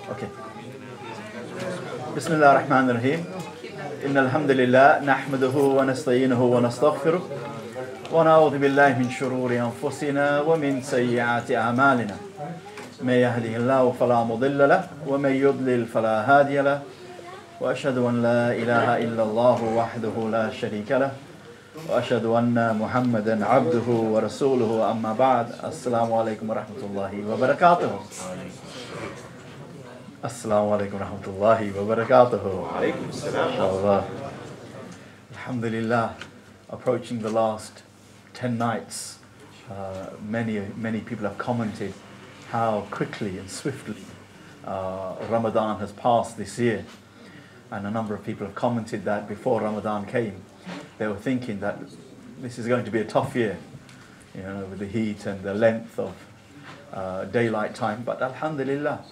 Okay. Bismillah ar-Rahman ar-Rahim. Inna alhamdulillah nahmaduhu wa nasta'inuhu wa nastaghfiruh wa na'udhu billahi min shururi anfusina wa min sayyiati a'malina. May yahdihillahu fala mudilla lahu wa may yudlil fala hadiya lahu. Wa ashhadu an la ilaha illa Allah wahdahu la sharika lahu. Wa ashhadu anna Muhammadan abduhu wa rasuluhu amma ba'd. Assalamu alaikum wa rahmatullahi wa barakatuh. Assalamu alaikum wa rahmatullahi wa barakatuh. Alaikum assalam. Alhamdulillah, approaching the last 10 nights, many people have commented how quickly and swiftly Ramadan has passed this year. And a number of people have commented that before Ramadan came, they were thinking that this is going to be a tough year, you know, with the heat and the length of daylight time. But alhamdulillah,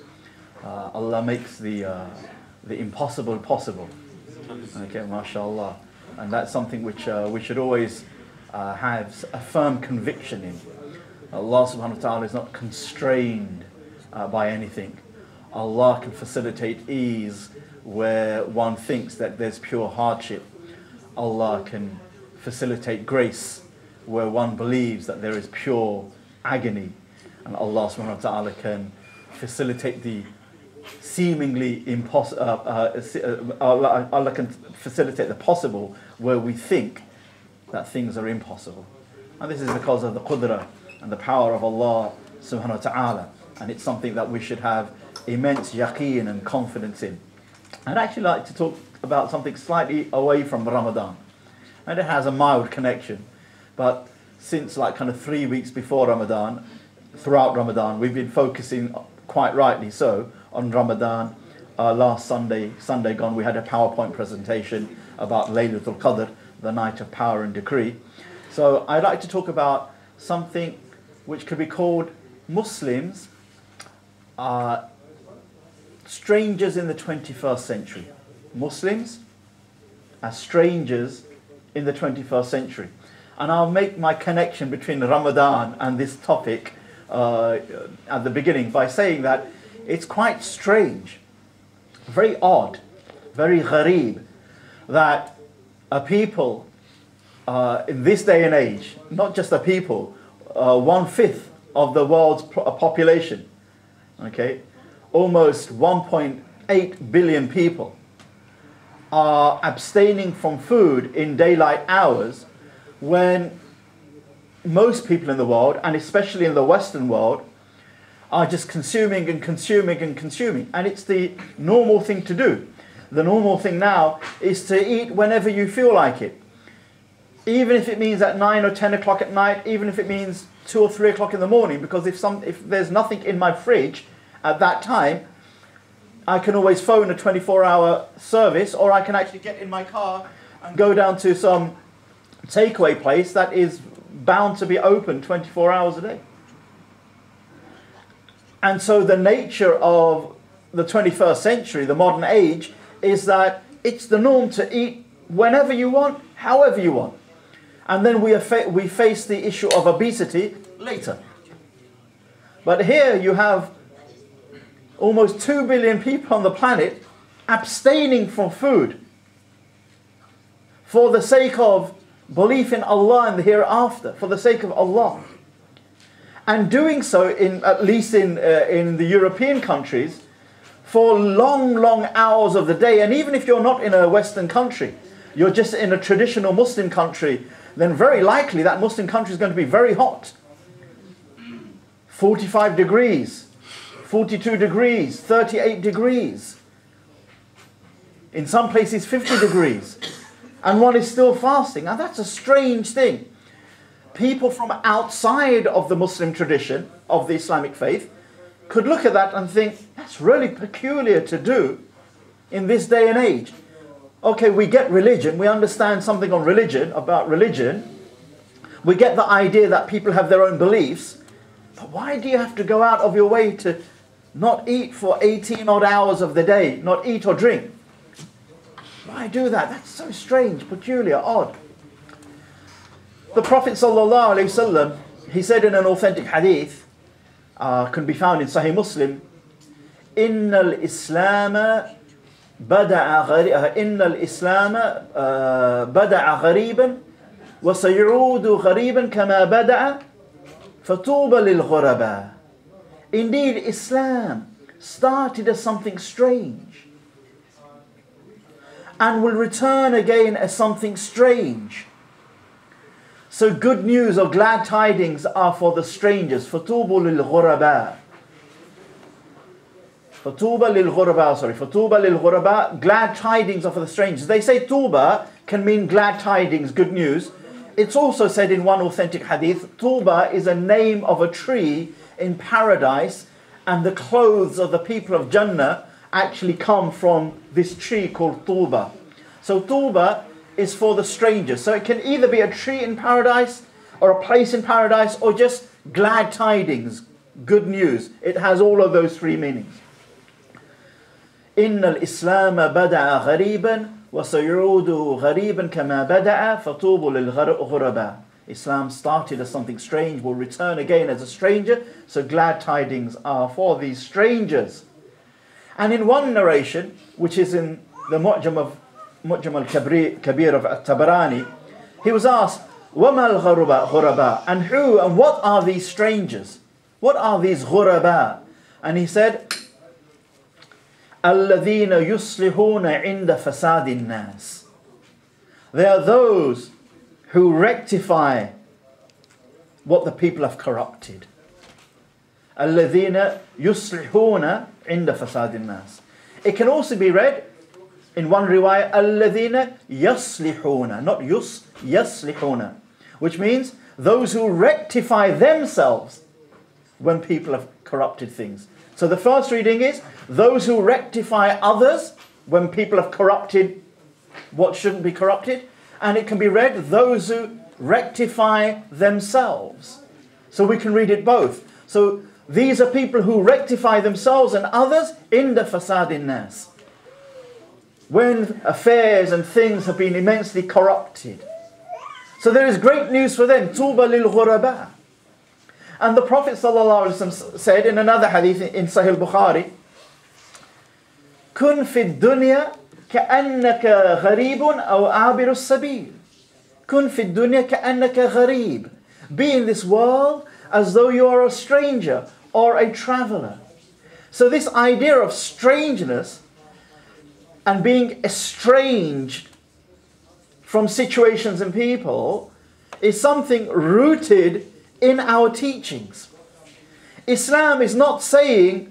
Allah makes the impossible possible. Okay, mashallah. And that's something which we should always have a firm conviction in. Allah subhanahu wa ta'ala is not constrained by anything. Allah can facilitate ease where one thinks that there's pure hardship. Allah can facilitate grace where one believes that there is pure agony. And Allah subhanahu wa ta'ala can facilitate the seemingly impossible, Allah can facilitate the possible where we think that things are impossible. And this is because of the qudra and the power of Allah subhanahu wa ta'ala. And it's something that we should have immense yaqeen and confidence in. I'd actually like to talk about something slightly away from Ramadan. And it has a mild connection. But since like kind of 3 weeks before Ramadan, throughout Ramadan, we've been focusing, quite rightly so, on Ramadan. Last Sunday gone, we had a PowerPoint presentation about Laylatul Qadr, the night of power and decree. So I'd like to talk about something which could be called Muslims are strangers in the 21st century. Muslims are strangers in the 21st century. And I'll make my connection between Ramadan and this topic at the beginning by saying that it's quite strange, very odd, very ghareeb, that a people in this day and age, not just a people, 1/5 of the world's population, okay, almost 1.8 billion people are abstaining from food in daylight hours when most people in the world, and especially in the Western world, are just consuming and consuming and consuming. And it's the normal thing to do. The normal thing now is to eat whenever you feel like it. Even if it means at 9 or 10 o'clock at night, even if it means 2 or 3 o'clock in the morning, because if there's nothing in my fridge at that time, I can always phone a 24-hour service, or I can actually get in my car and go down to some takeaway place that is bound to be open 24 hours a day. And so the nature of the 21st century, the modern age, is that it's the norm to eat whenever you want, however you want. And then we face the issue of obesity later. But here you have almost 2 billion people on the planet abstaining from food for the sake of belief in Allah and the hereafter, for the sake of Allah. And doing so, at least in the European countries, for long hours of the day. And even if you're not in a Western country, you're just in a traditional Muslim country, then very likely that Muslim country is going to be very hot. 45 degrees, 42 degrees, 38 degrees. In some places 50 degrees. And one is still fasting. Now that's a strange thing. People from outside of the Muslim tradition, of the Islamic faith, could look at that and think, that's really peculiar to do in this day and age. Okay, we get religion, we understand something on religion, about religion. We get the idea that people have their own beliefs. But why do you have to go out of your way to not eat for 18 odd hours of the day, not eat or drink? Why do that? That's so strange, peculiar, odd. The Prophet ﷺ, he said in an authentic hadith, can be found in Sahih Muslim, إن الإسلام بدأ غريبا وسيعود غريبا كما بدأ فطوبى للغرباء. Indeed, Islam started as something strange and will return again as something strange. So good news or glad tidings are for the strangers. فطوبى للغرباء. فطوبى للغرباء. Glad tidings are for the strangers. They say Tuba can mean glad tidings, good news. It's also said in one authentic hadith, Tuba is a name of a tree in paradise, and the clothes of the people of Jannah actually come from this tree called Tuba. So Tuba is for the strangers. So it can either be a tree in paradise or a place in paradise or just glad tidings, good news. It has all of those three meanings. إن الإسلام بدأ غريبا وسيعود غريبا كما بدأ فطوبى للغرباء. Islam started as something strange, will return again as a stranger, so glad tidings are for these strangers. And in one narration, which is in the Mu'jam al-Kabir of At-Tabarani, he was asked, وَمَا الْغُرَبَاء? And who and what are these strangers? What are these غُرَبَاء? And he said, الَّذِينَ يُصْلِحُونَ عِنْدَ فَسَادِ النَّاسِ. They are those who rectify what the people have corrupted. الَّذِينَ يُصْلِحُونَ عِنْدَ فَسَادِ النَّاسِ. It can also be read in one riwayah, الَّذِينَ يَصْلِحُونَ, not يَصْلِحُونَ, which means those who rectify themselves when people have corrupted things. So the first reading is those who rectify others when people have corrupted what shouldn't be corrupted. And it can be read those who rectify themselves. So we can read it both. So these are people who rectify themselves and others in the fasad in nas, when affairs and things have been immensely corrupted. So there is great news for them. Tuba lil ghuraba. And the Prophet ﷺ said in another hadith in Sahih Bukhari, Kun fi dunya ka'annaka gharibun aw abirus sabil. Kun fi dunya ka'annaka gharib. Be in this world as though you are a stranger or a traveller. So this idea of strangeness and being estranged from situations and people is something rooted in our teachings. Islam is not saying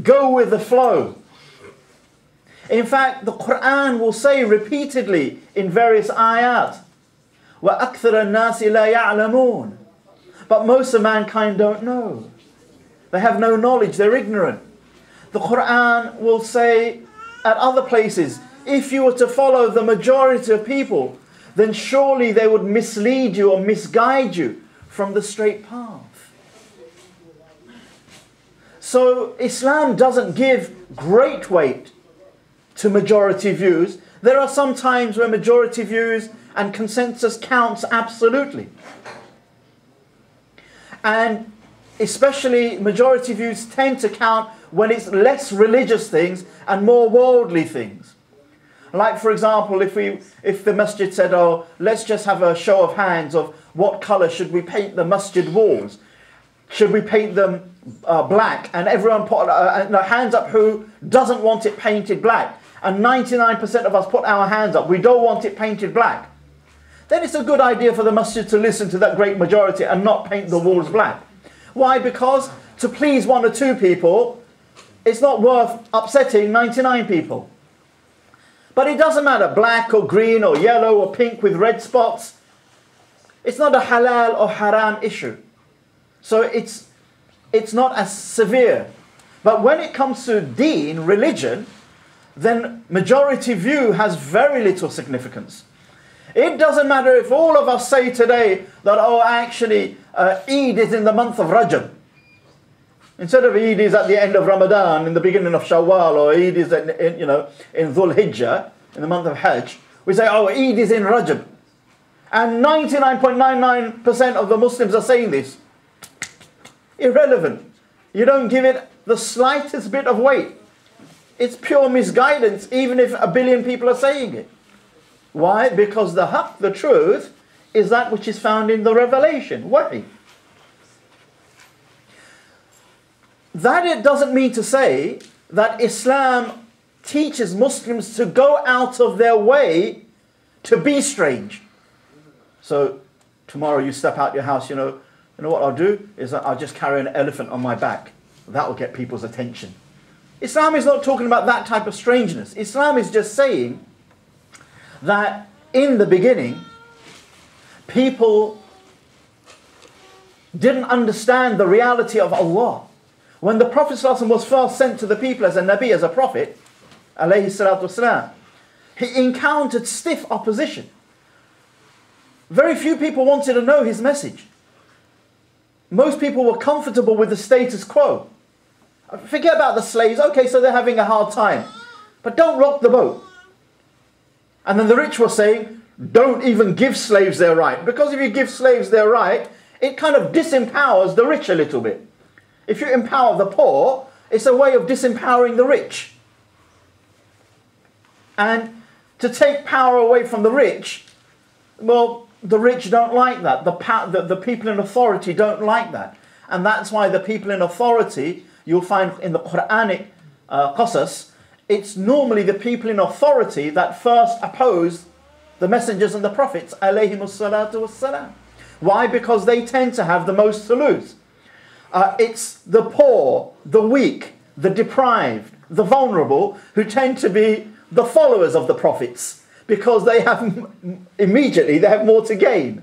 go with the flow. In fact, the Quran will say repeatedly in various ayat, وَأَكْثَرَ النَّاسِ لَا يَعْلَمُونَ. But most of mankind don't know. They have no knowledge, they're ignorant. The Quran will say at other places, if you were to follow the majority of people, then surely they would mislead you or misguide you from the straight path. So Islam doesn't give great weight to majority views. There are some times where majority views and consensus counts absolutely. And especially majority views tend to count when it's less religious things and more worldly things. Like for example, if the masjid said, oh, let's just have a show of hands of what colour should we paint the masjid walls? Should we paint them black? And everyone put hands up who doesn't want it painted black. And 99% of us put our hands up. We don't want it painted black. Then it's a good idea for the masjid to listen to that great majority and not paint the walls black. Why? Because to please one or two people, it's not worth upsetting 99 people. But it doesn't matter, black or green or yellow or pink with red spots. It's not a halal or haram issue. So it's not as severe. But when it comes to deen, religion, then majority view has very little significance. It doesn't matter if all of us say today that, oh, actually, Eid is in the month of Rajab. Instead of Eid is at the end of Ramadan, in the beginning of Shawwal, or Eid is in Dhul Hijjah, in the month of Hajj, we say, oh, Eid is in Rajab. And 99.99% of the Muslims are saying this. Irrelevant. You don't give it the slightest bit of weight. it's pure misguidance, even if a billion people are saying it. Why? Because the haqq, the truth, is that which is found in the revelation, wahi. That it doesn't mean to say that Islam teaches Muslims to go out of their way to be strange. So tomorrow you step out your house, you know what I'll do is I'll just carry an elephant on my back. That will get people's attention. Islam is not talking about that type of strangeness. Islam is just saying that in the beginning, people didn't understand the reality of Allah. When the Prophet ﷺ was first sent to the people as a Nabi, as a Prophet, alayhi salatu wasalam, he encountered stiff opposition. Very few people wanted to know his message. Most people were comfortable with the status quo. Forget about the slaves. Okay, so they're having a hard time. But don't rock the boat. And then the rich were saying, don't even give slaves their right. Because if you give slaves their right, it kind of disempowers the rich a little bit. If you empower the poor, it's a way of disempowering the rich. And to take power away from the rich, well, the rich don't like that. The people in authority don't like that. And that's why the people in authority, you'll find in the Quranic qasas, it's normally the people in authority that first oppose the messengers and the prophets, alayhimus salatu wassalam. Why? Because they tend to have the most to lose. It's the poor, the weak, the deprived, the vulnerable who tend to be the followers of the prophets because they have immediately they have more to gain.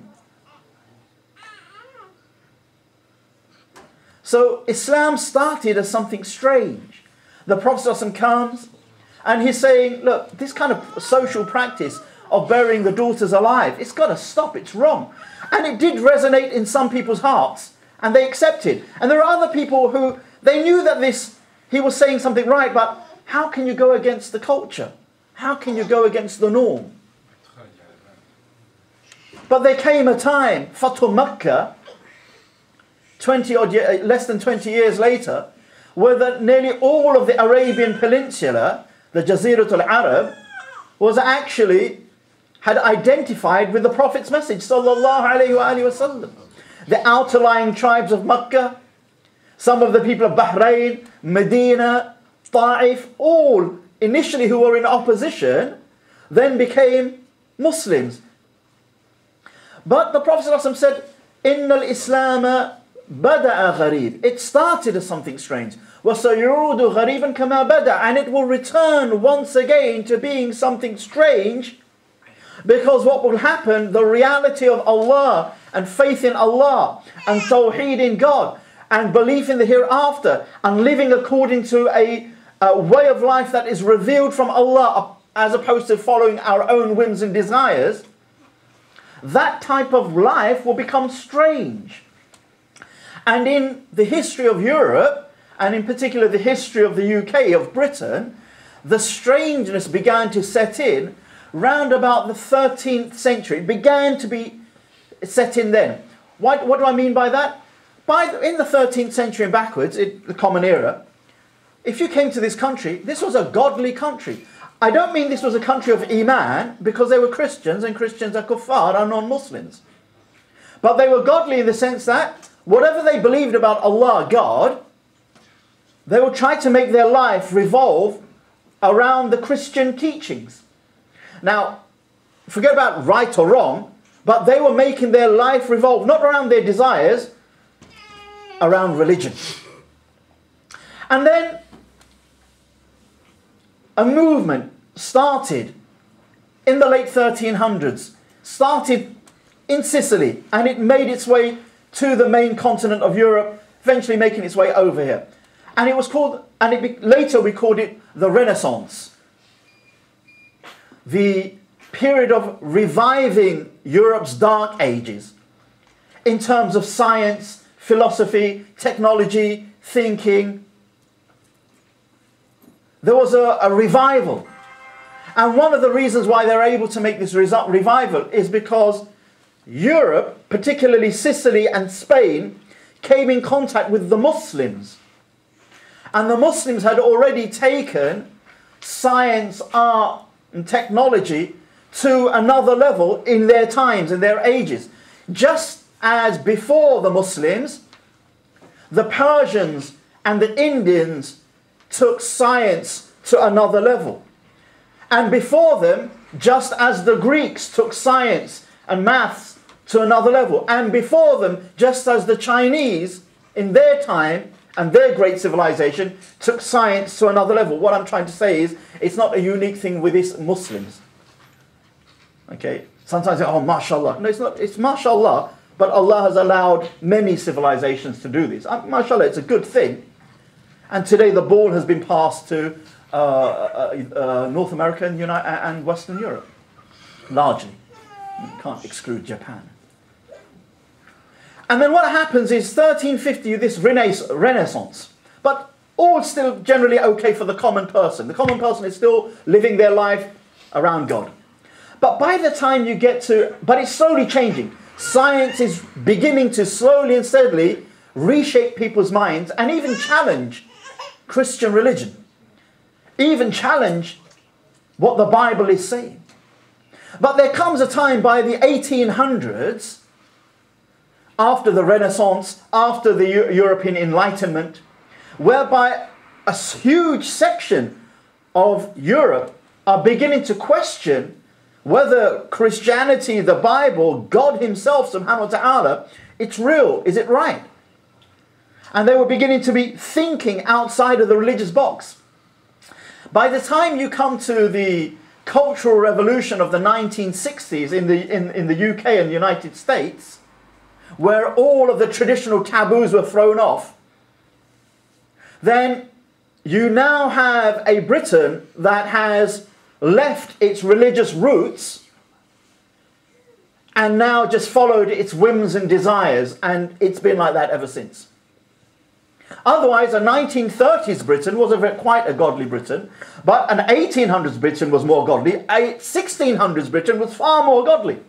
So Islam started as something strange. The Prophet ﷺ comes and he's saying, look, this kind of social practice of burying the daughters alive, it's got to stop, it's wrong. And it did resonate in some people's hearts and they accepted. And there are other people who, they knew that he was saying something right, but how can you go against the culture? How can you go against the norm? But there came a time, Fatu Makkah, less than 20 years later, where nearly all of the Arabian Peninsula, the Jaziratul Arab, had identified with the Prophet's message, sallallahu alayhi wa sallam. The outerlying tribes of Makkah, some of the people of Bahrain, Medina, Ta'if, all initially who were in opposition, then became Muslims. But the Prophet ﷺ said, "Inna al-Islam bada'a gharib." It started as something strange. وَسَيُعُودُ غَرِيبًا كَمَا بَدَأَ. And it will return once again to being something strange, because what will happen, the reality of Allah and faith in Allah and tawheed in God and belief in the hereafter and living according to a way of life that is revealed from Allah as opposed to following our own whims and desires, that type of life will become strange. And in the history of Europe, and in particular the history of the UK, of Britain, the strangeness began to set in round about the 13th century. It began to be set in then. What do I mean by that? In the 13th century and backwards, the Common Era, if you came to this country, this was a godly country. I don't mean this was a country of Iman, because they were Christians, and Christians are kuffar, are non-Muslims. But they were godly in the sense that whatever they believed about Allah, God, they would try to make their life revolve around the Christian teachings. Now, forget about right or wrong, but they were making their life revolve not around their desires, around religion. And then a movement started in the late 1300s, started in Sicily, and it made its way to the main continent of Europe, eventually making its way over here. And it was called, later we called it the Renaissance. The period of reviving Europe's dark ages in terms of science, philosophy, technology, thinking. There was a revival. And one of the reasons why they're able to make this revival is because Europe, particularly Sicily and Spain, came in contact with the Muslims. And the Muslims had already taken science, art and technology to another level in their times, in their ages. Just as before the Muslims, the Persians and the Indians took science to another level. And before them, just as the Greeks took science and maths to another level. And before them, just as the Chinese in their time and their great civilization took science to another level. What I'm trying to say is, it's not a unique thing with these Muslims. Okay? Sometimes they say, oh, mashallah. No, it's not. It's mashallah, but Allah has allowed many civilizations to do this. Mashallah, it's a good thing. And today the ball has been passed to North America and Western Europe, largely. You can't exclude Japan. And then what happens is 1350, this Renaissance. But all still generally okay for the common person. The common person is still living their life around God. But by the time you get to, but it's slowly changing. Science is beginning to slowly and steadily reshape people's minds and even challenge Christian religion. Even challenge what the Bible is saying. But there comes a time by the 1800s, after the Renaissance, after the European Enlightenment, whereby a huge section of Europe are beginning to question whether Christianity, the Bible, God himself, subhanahu wa ta'ala, it's real, is it right? And they were beginning to be thinking outside of the religious box. By the time you come to the Cultural Revolution of the 1960s in the UK and the United States, where all of the traditional taboos were thrown off, then you now have a Britain that has left its religious roots and now just followed its whims and desires, and it's been like that ever since. Otherwise, a 1930s Britain was quite a godly Britain, but an 1800s Britain was more godly. A 1600s Britain was far more godly.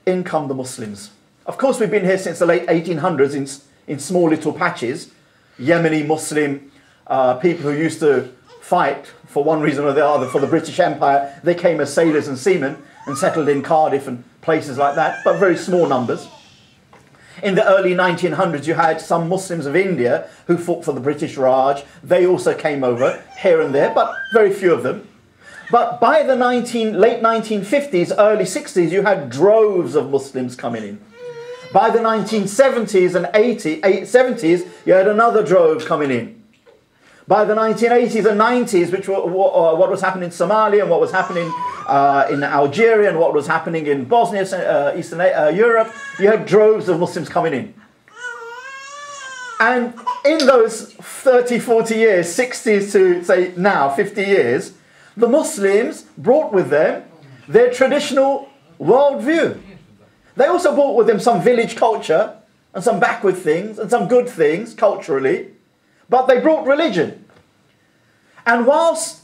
In come the Muslims. Of course, we've been here since the late 1800s in small little patches. Yemeni Muslim people who used to fight for one reason or the other for the British Empire. They came as sailors and seamen and settled in Cardiff and places like that, but very small numbers. In the early 1900s, you had some Muslims of India who fought for the British Raj. They also came over here and there, but very few of them. But by the late 1950s, early 60s, you had droves of Muslims coming in. By the 1970s and 70s, you had another drove coming in. By the 1980s and 90s, which were what was happening in Somalia and what was happening in Algeria and what was happening in Bosnia, Eastern Europe, you had droves of Muslims coming in. And in those 30, 40 years, 60s to say now, 50 years, the Muslims brought with them their traditional worldview. They also brought with them some village culture and some backward things and some good things culturally, but they brought religion. And whilst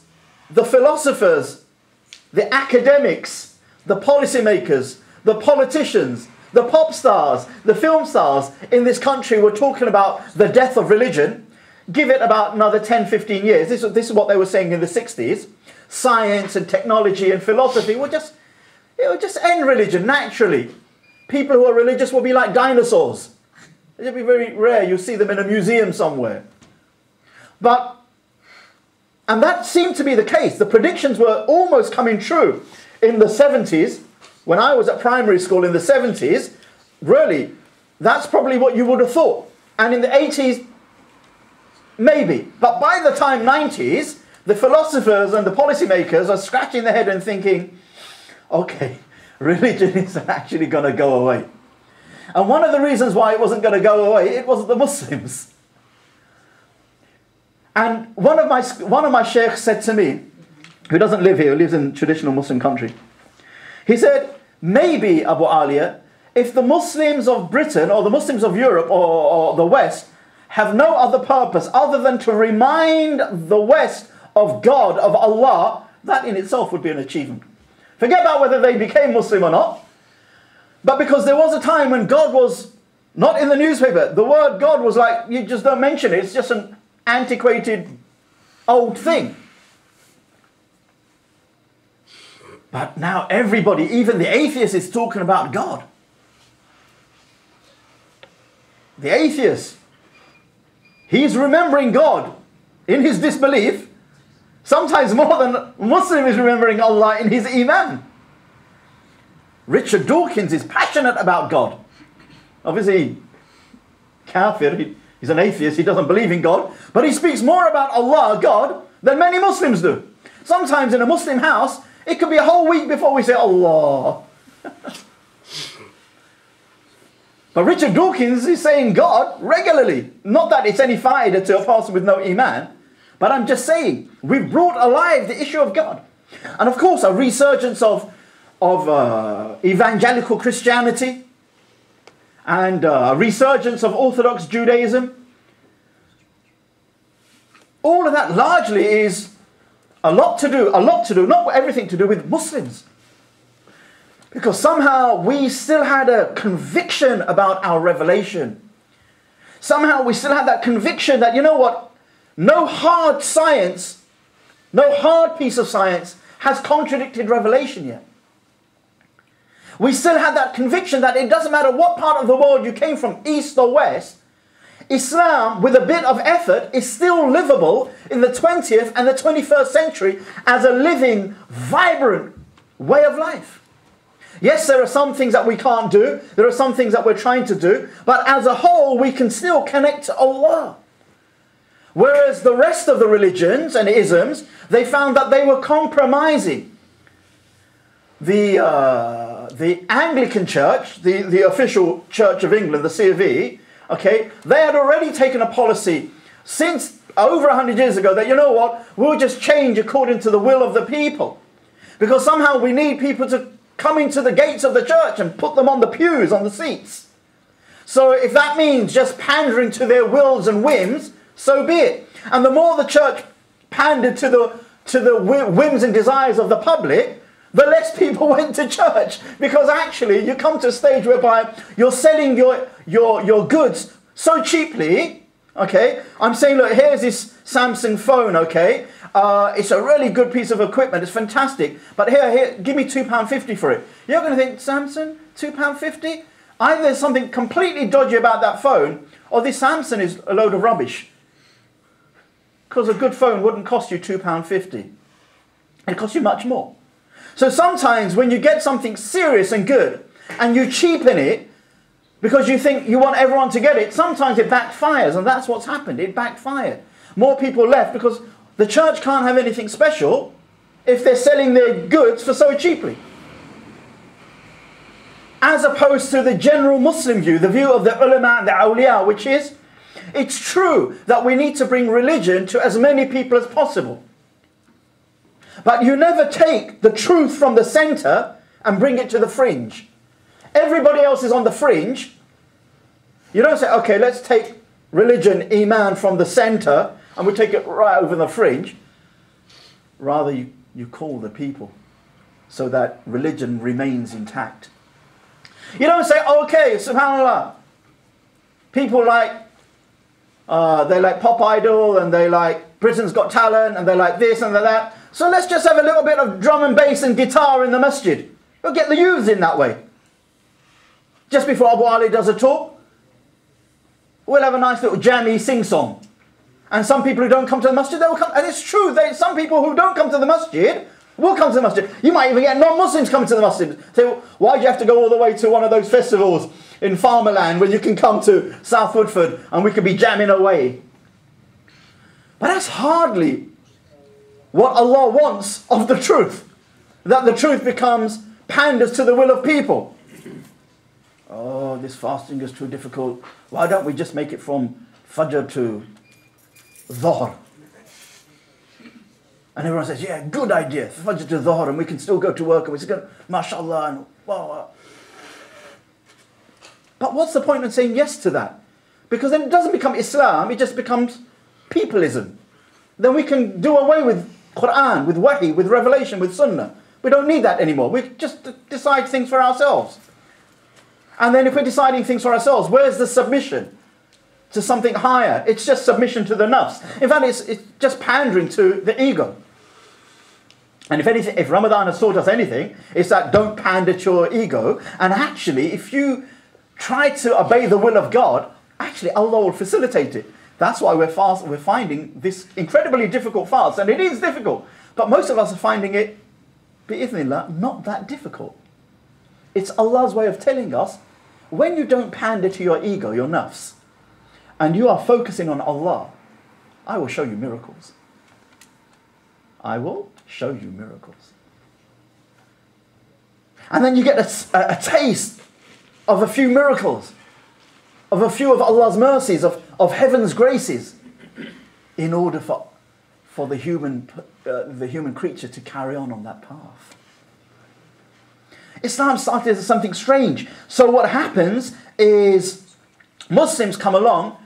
the philosophers, the academics, the policymakers, the politicians, the pop stars, the film stars in this country were talking about the death of religion, give it about another 10, 15 years. This is what they were saying in the 60s. Science and technology and philosophy will just end religion naturally. People who are religious will be like dinosaurs. It'll be very rare. You'll see them in a museum somewhere. And that seemed to be the case. The predictions were almost coming true in the 70s. When I was at primary school in the 70s, really, that's probably what you would have thought. And in the 80s, maybe. But by the time 90s, the philosophers and the policymakers are scratching their head and thinking, okay, religion isn't actually going to go away. And one of the reasons why it wasn't going to go away, it was the Muslims. And one of my sheikhs said to me, who doesn't live here, who lives in a traditional Muslim country, he said, maybe, Abu Aaliyah, if the Muslims of Britain or the Muslims of Europe or the West have no other purpose other than to remind the West of God, of Allah, that in itself would be an achievement. Forget about whether they became Muslim or not. But because there was a time when God was not in the newspaper. The word God was like, you just don't mention it. It's just an antiquated old thing. But now everybody, even the atheist, is talking about God. The atheist, he's remembering God in his disbelief, sometimes more than a Muslim is remembering Allah in his Iman. Richard Dawkins is passionate about God. Obviously, kafir, he's an atheist, he doesn't believe in God, but he speaks more about Allah, God, than many Muslims do. Sometimes in a Muslim house, it could be a whole week before we say Allah. But Richard Dawkins is saying God regularly. Not that it's any faida to a person with no Iman, but I'm just saying, we've brought alive the issue of God. And of course, a resurgence of evangelical Christianity and a resurgence of Orthodox Judaism. All of that largely is a lot to do, not everything to do with Muslims. Because somehow we still had a conviction about our revelation. Somehow we still had that conviction that, you know what, no hard science, no hard piece of science has contradicted revelation yet. We still had that conviction that it doesn't matter what part of the world you came from, east or west, Islam, with a bit of effort, is still livable in the 20th and the 21st century as a living, vibrant way of life. Yes, there are some things that we can't do. There are some things that we're trying to do. But as a whole, we can still connect to Allah. Whereas the rest of the religions and isms, they found that they were compromising. The Anglican Church, the official Church of England, the C of E, okay, they had already taken a policy since over 100 years ago that, you know what, we'll just change according to the will of the people. Because somehow we need people to come into the gates of the church and put them on the pews, on the seats. So if that means just pandering to their wills and whims, so be it. And the more the church pandered to the whims and desires of the public, the less people went to church. Because actually you come to a stage whereby you're selling your goods so cheaply. Okay, I'm saying, look, here's this Samsung phone, okay? It's a really good piece of equipment, it's fantastic. But here, give me £2.50 for it. You're going to think, Samsung, £2.50? Either there's something completely dodgy about that phone, or this Samsung is a load of rubbish. Because a good phone wouldn't cost you £2.50. It costs you much more. So sometimes when you get something serious and good, and you cheapen it, because you think you want everyone to get it, sometimes it backfires, and that's what's happened. It backfired. More people left because the church can't have anything special if they're selling their goods for so cheaply. As opposed to the general Muslim view, the view of the ulama and the awliya, which is, it's true that we need to bring religion to as many people as possible. But you never take the truth from the center and bring it to the fringe. Everybody else is on the fringe. You don't say, okay, let's take religion, Iman, from the center and we take it right over the fringe. Rather, you call the people so that religion remains intact. You don't say, okay, subhanAllah, people like, they like Pop Idol and they like Britain's Got Talent and they like this and that. So let's just have a little bit of drum and bass and guitar in the masjid. We'll get the youths in that way. Just before Abu Ali does a talk, we'll have a nice little jammy sing-song. And some people who don't come to the masjid, they will come. And it's true, some people who don't come to the masjid will come to the masjid. You might even get non-Muslims coming to the masjid. Say, well, why do you have to go all the way to one of those festivals in Farmerland when you can come to South Woodford and we could be jamming away? But that's hardly what Allah wants of the truth. That the truth becomes panders to the will of people. Oh, this fasting is too difficult. Why don't we just make it from Fajr to Dhuhr? And everyone says, yeah, good idea. Fajr to Dhuhr, and we can still go to work, and we still go, mashallah, and wow. But what's the point of saying yes to that? Because then it doesn't become Islam, it just becomes peopleism. Then we can do away with Quran, with Wahi, with Revelation, with Sunnah. We don't need that anymore. We just decide things for ourselves. And then if we're deciding things for ourselves, where's the submission to something higher. It's just submission to the nafs. In fact, it's just pandering to the ego. And if anything, if Ramadan has taught us anything, it's that don't pander to your ego. And actually, if you try to obey the will of God, actually Allah will facilitate it. That's why we're finding this incredibly difficult fast. And it is difficult. But most of us are finding it, bi'ithnillah, not that difficult. It's Allah's way of telling us, when you don't pander to your ego, your nafs, and you are focusing on Allah, I will show you miracles. I will show you miracles. And then you get a taste of a few miracles, of a few of Allah's mercies, of heaven's graces, in order for the human creature to carry on that path. Islam started as something strange. So what happens is Muslims come along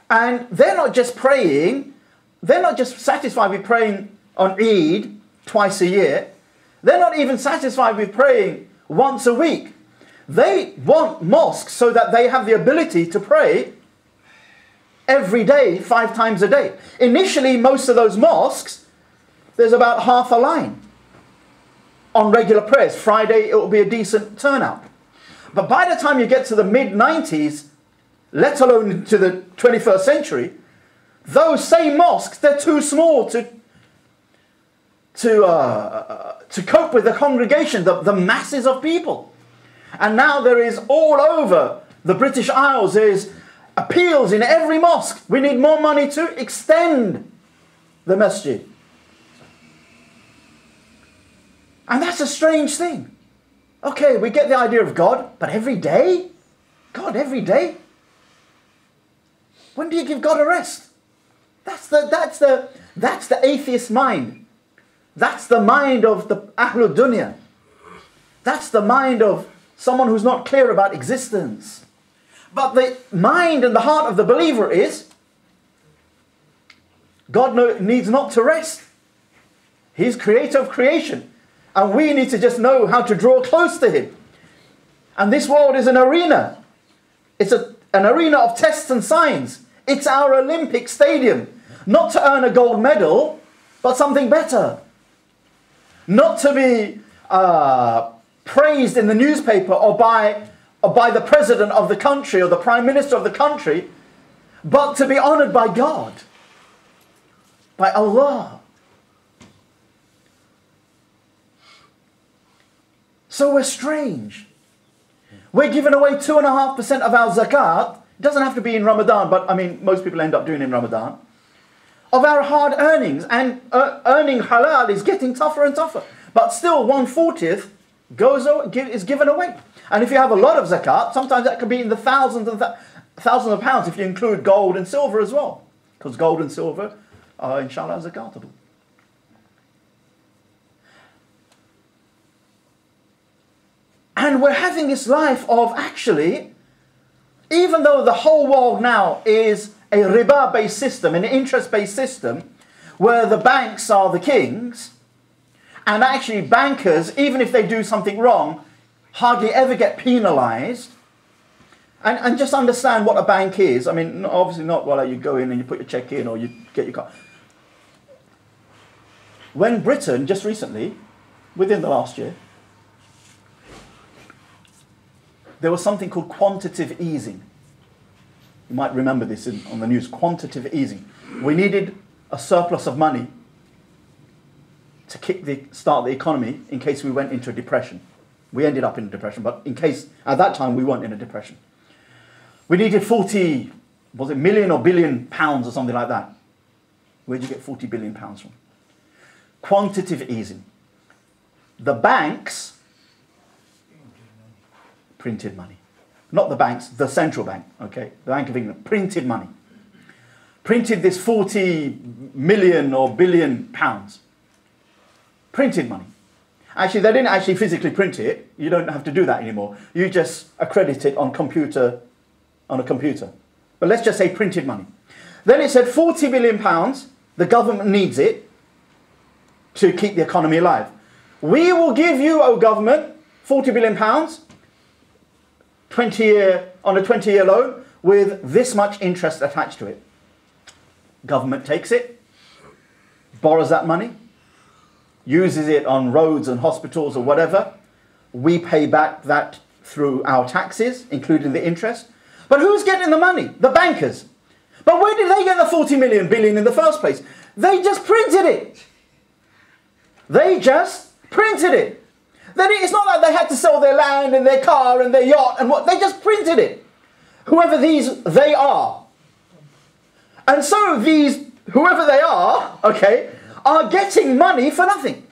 and they're not just praying, they're not just satisfied with praying on Eid twice a year. They're not even satisfied with praying once a week. They want mosques so that they have the ability to pray every day, 5 times a day. Initially, most of those mosques, there's about half a line on regular prayers. Friday, it will be a decent turnout. But by the time you get to the mid-90s, let alone to the 21st century, those same mosques, they're too small to cope with the congregation, the masses of people. And now there is all over the British Isles, there is appeals in every mosque. We need more money to extend the masjid. And that's a strange thing. Okay, we get the idea of God, but every day? God, every day? When do you give God a rest? That's the atheist mind. That's the mind of the Ahlul Dunya. That's the mind of someone who's not clear about existence. But the mind and the heart of the believer is, God needs not to rest. He's creator of creation. And we need to just know how to draw close to Him. And this world is an arena. It's an arena of tests and signs. It's our Olympic stadium. Not to earn a gold medal, but something better. Not to be praised in the newspaper or by the president of the country or the prime minister of the country, but to be honored by God, by Allah. So we're strange. We're giving away 2.5% of our zakat. It doesn't have to be in Ramadan, but I mean, most people end up doing it in Ramadan. Of our hard earnings, and earning halal is getting tougher and tougher. But still, 1/40 is given away. And if you have a lot of zakat, sometimes that could be in the thousands of pounds if you include gold and silver as well. Because gold and silver are, inshallah, zakatable. And we're having this life of actually, even though the whole world now is a riba-based system, an interest-based system, where the banks are the kings, and actually bankers, even if they do something wrong, hardly ever get penalized. And just understand what a bank is. I mean, obviously not while you go in and you put your check in or you get your car. When Britain, just recently, within the last year, there was something called quantitative easing. You might remember this on the news, quantitative easing. We needed a surplus of money to start the economy in case we went into a depression. We ended up in a depression, but in case, at that time, we weren't in a depression. We needed 40, was it million or billion pounds or something like that? Where'd you get 40 billion pounds from? Quantitative easing. The banks printed money. Not the banks, the central bank, okay? The Bank of England printed money. Printed this 40 million or billion pounds. Printed money. Actually, they didn't actually physically print it. You don't have to do that anymore. You just accredit it on a computer. But let's just say printed money. Then it said 40 billion pounds. The government needs it to keep the economy alive. We will give you, oh government, 40 billion pounds. On a 20-year loan, with this much interest attached to it. Government takes it, borrows that money, uses it on roads and hospitals or whatever. We pay back that through our taxes, including the interest. But who's getting the money? The bankers. But where did they get the 40 billion in the first place? They just printed it. They just printed it. It's not like they had to sell their land and their car and their yacht and what. They just printed it. Whoever they are. And so whoever they are, okay, are getting money for nothing.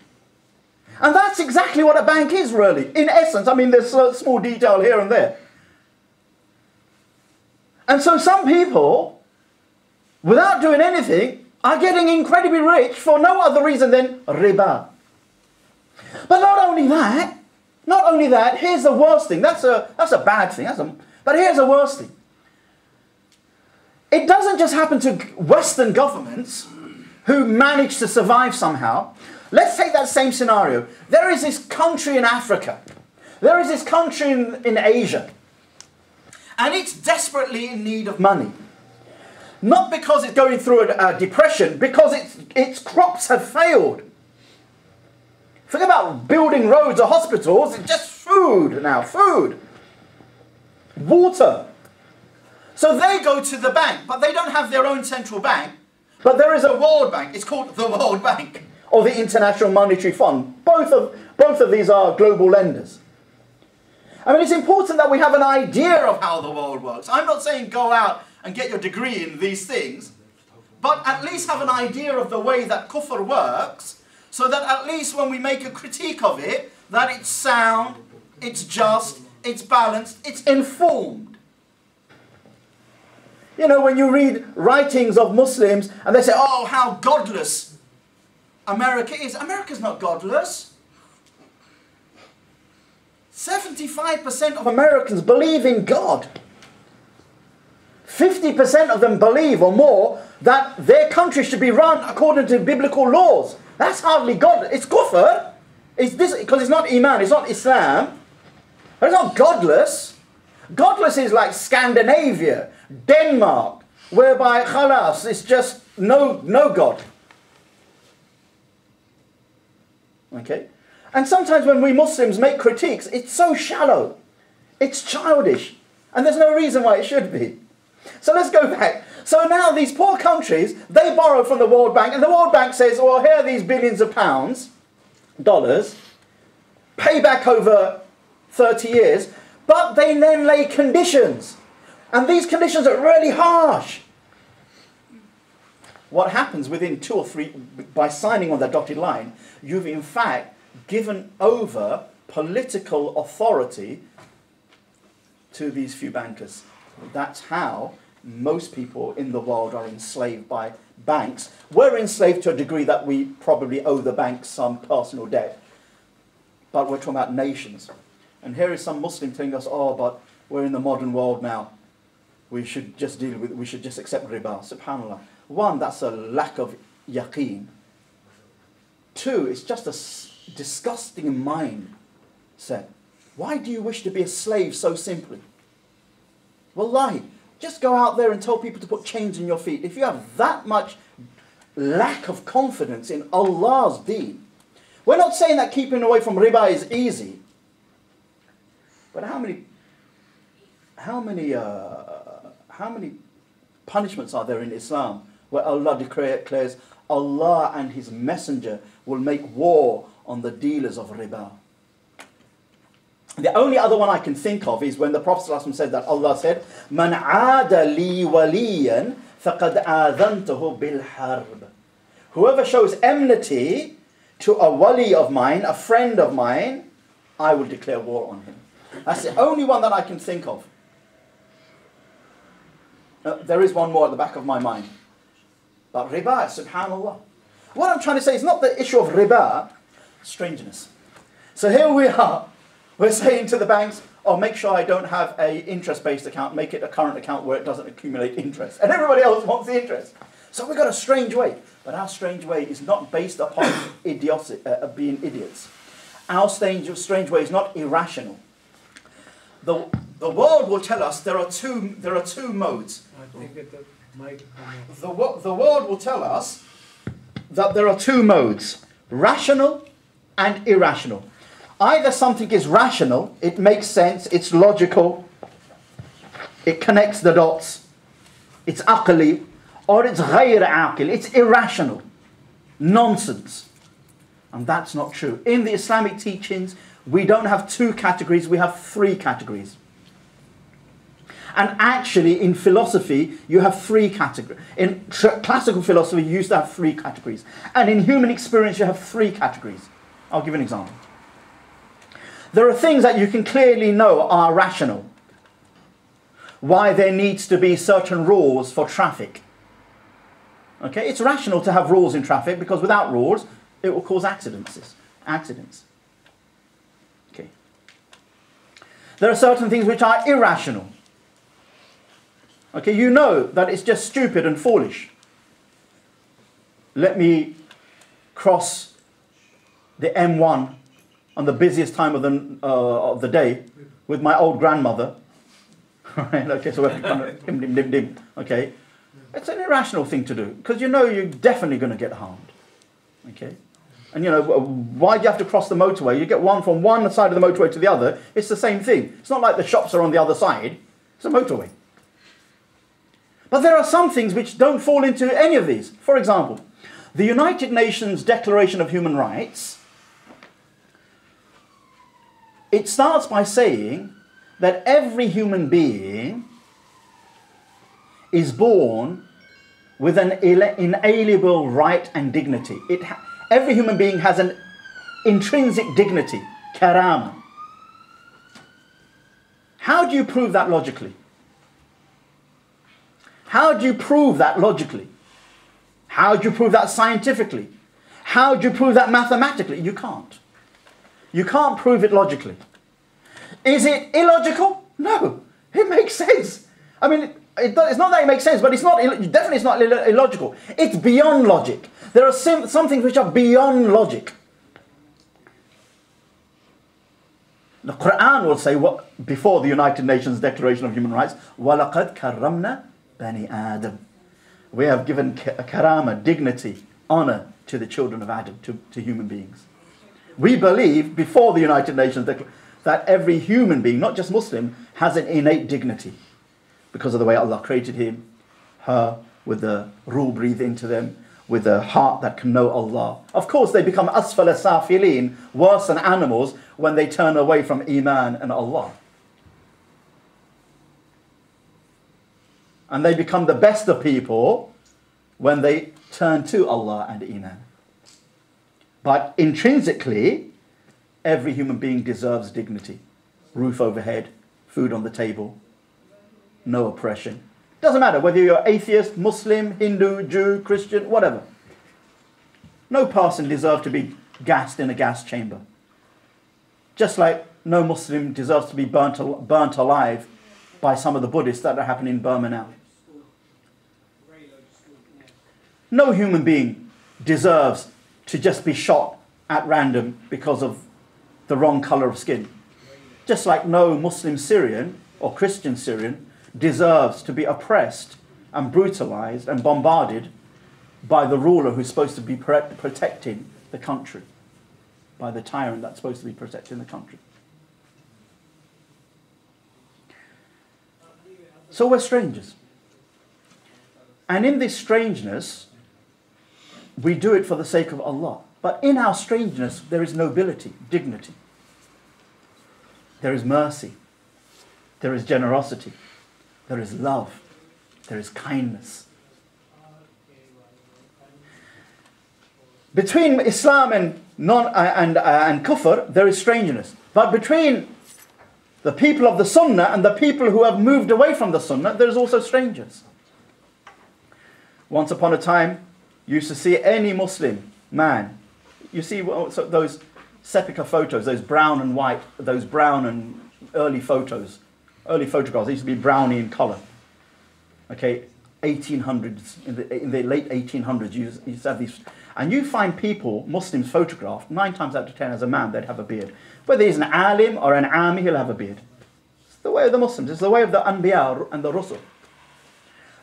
And that's exactly what a bank is, really. In essence, I mean, there's a small detail here and there. And so some people, without doing anything, are getting incredibly rich for no other reason than riba. But not only that, here's the worst thing. That's a bad thing. But here's the worst thing. It doesn't just happen to Western governments who manage to survive somehow. Let's take that same scenario. There is this country in Africa. There is this country in Asia. And it's desperately in need of money. Not because it's going through a depression, because its crops have failed. Forget about building roads or hospitals, it's just food now, food. Water. So they go to the bank, but they don't have their own central bank. But there is a World Bank. It's called the World Bank or the International Monetary Fund. Both of these are global lenders. I mean, it's important that we have an idea of how the world works. I'm not saying go out and get your degree in these things, but at least have an idea of the way that kufr works, so that at least when we make a critique of it, that it's sound, it's just, it's balanced, it's informed. You know, when you read writings of Muslims and they say, oh, how godless America is. America's not godless. 75% of Americans believe in God. 50% of them believe or more that their country should be run according to biblical laws. That's hardly God. It's kufr. It's this, because it's not iman, it's not Islam. But it's not godless. Godless is like Scandinavia, Denmark, whereby khalas, it's just no God. Okay? And sometimes when we Muslims make critiques, it's so shallow. It's childish. And there's no reason why it should be. So let's go back. So now these poor countries, they borrow from the World Bank, and the World Bank says, well, here are these billions of pounds, dollars, pay back over 30 years, but they then lay conditions. And these conditions are really harsh. What happens within 2 or 3, by signing on that dotted line, you've in fact given over political authority to these few bankers. That's how most people in the world are enslaved by banks. We're enslaved to a degree that we probably owe the banks some personal debt. But we're talking about nations. And here is some Muslim telling us, oh, but we're in the modern world now. We should just accept riba. Subhanallah. One, that's a lack of yaqeen. Two, it's just a disgusting mindset. Why do you wish to be a slave so simply? Wallahi, just go out there and tell people to put chains in your feet. If you have that much lack of confidence in Allah's deen, we're not saying that keeping away from riba is easy. But how many punishments are there in Islam where Allah declares Allah and His Messenger will make war on the dealers of riba? The only other one I can think of is when the Prophet ﷺ said that Allah said, "Man aada li waliyan faqad aadhantuhu bil harb." Whoever shows enmity to a wali of mine, a friend of mine, I will declare war on him. That's the only one that I can think of. There is one more at the back of my mind. But riba, subhanallah. What I'm trying to say is not the issue of riba, strangeness. So here we are. We're saying to the banks, oh, make sure I don't have an interest-based account, make it a current account where it doesn't accumulate interest. And everybody else wants the interest. So we've got a strange way. But our strange way is not based upon being idiots. Our strange way is not irrational. The world will tell us there are two modes. The world will tell us that there are two modes, rational and irrational. Either something is rational, it makes sense, it's logical, it connects the dots, it's aqli, or it's ghayr aqil, it's irrational, nonsense. And that's not true. In the Islamic teachings, we don't have two categories, we have three categories. And actually, in philosophy, you have three categories. In classical philosophy, you used to have three categories. And in human experience, you have three categories. I'll give you an example. There are things that you can clearly know are rational. Why there needs to be certain rules for traffic. Okay, it's rational to have rules in traffic because without rules, it will cause accidents. Okay. There are certain things which are irrational. Okay, you know that it's just stupid and foolish. Let me cross the M1 on the busiest time of the day with my old grandmother. Right? Okay, so we have to kind of dim. Okay, it's an irrational thing to do because you know you're definitely going to get harmed. Okay, and you know why do you have to cross the motorway? You get one from one side of the motorway to the other. It's the same thing. It's not like the shops are on the other side. It's a motorway. But there are some things which don't fall into any of these. For example, the United Nations Declaration of Human Rights. It starts by saying that every human being is born with an inalienable right and dignity. Every human being has an intrinsic dignity, karama. How do you prove that logically? How do you prove that logically? How do you prove that scientifically? How do you prove that mathematically? You can't. You can't prove it logically. Is it illogical? No, it makes sense. I mean, it's not that it makes sense, but definitely it's not illogical. It's beyond logic. There are some things which are beyond logic. The Quran will say, before the United Nations Declaration of Human Rights, وَلَقَدْ كَرَّمْنَا بَنِي آدَمَ. We have given karama, dignity, honor to the children of Adam, to human beings. We believe, before the United Nations Declaration, that every human being, not just Muslim, has an innate dignity because of the way Allah created him, her, with the ruh breathed into them, with a heart that can know Allah. Of course, they become asfala safilin, worse than animals, when they turn away from Iman and Allah. And they become the best of people when they turn to Allah and Iman. But intrinsically, every human being deserves dignity. Roof overhead, food on the table, no oppression. Doesn't matter whether you're atheist, Muslim, Hindu, Jew, Christian, whatever. No person deserves to be gassed in a gas chamber. Just like no Muslim deserves to be burnt alive by some of the Buddhists that are happening in Burma now. No human being deserves to just be shot at random because of the wrong color of skin. Just like no Muslim Syrian or Christian Syrian deserves to be oppressed and brutalized and bombarded by the ruler who's supposed to be protecting the country, by the tyrant that's supposed to be protecting the country. So we're strangers. And in this strangeness, we do it for the sake of Allah. But in our strangeness, there is nobility, dignity. There is mercy. There is generosity. There is love. There is kindness. Between Islam and kufr, there is strangeness. But between the people of the Sunnah and the people who have moved away from the Sunnah, there is also strangers. Once upon a time, you used to see any Muslim man. You see those sepulchre photos, those brown and white, those brown and early photographs. They used to be browny in colour. Okay, 1800s, in the late 1800s, you used to have these. And you find people, Muslims photographed, 9 times out of 10 as a man, they'd have a beard. Whether he's an alim or an ami, he'll have a beard. the way of the Muslims. It's the way of the Anbiya and the Rusul.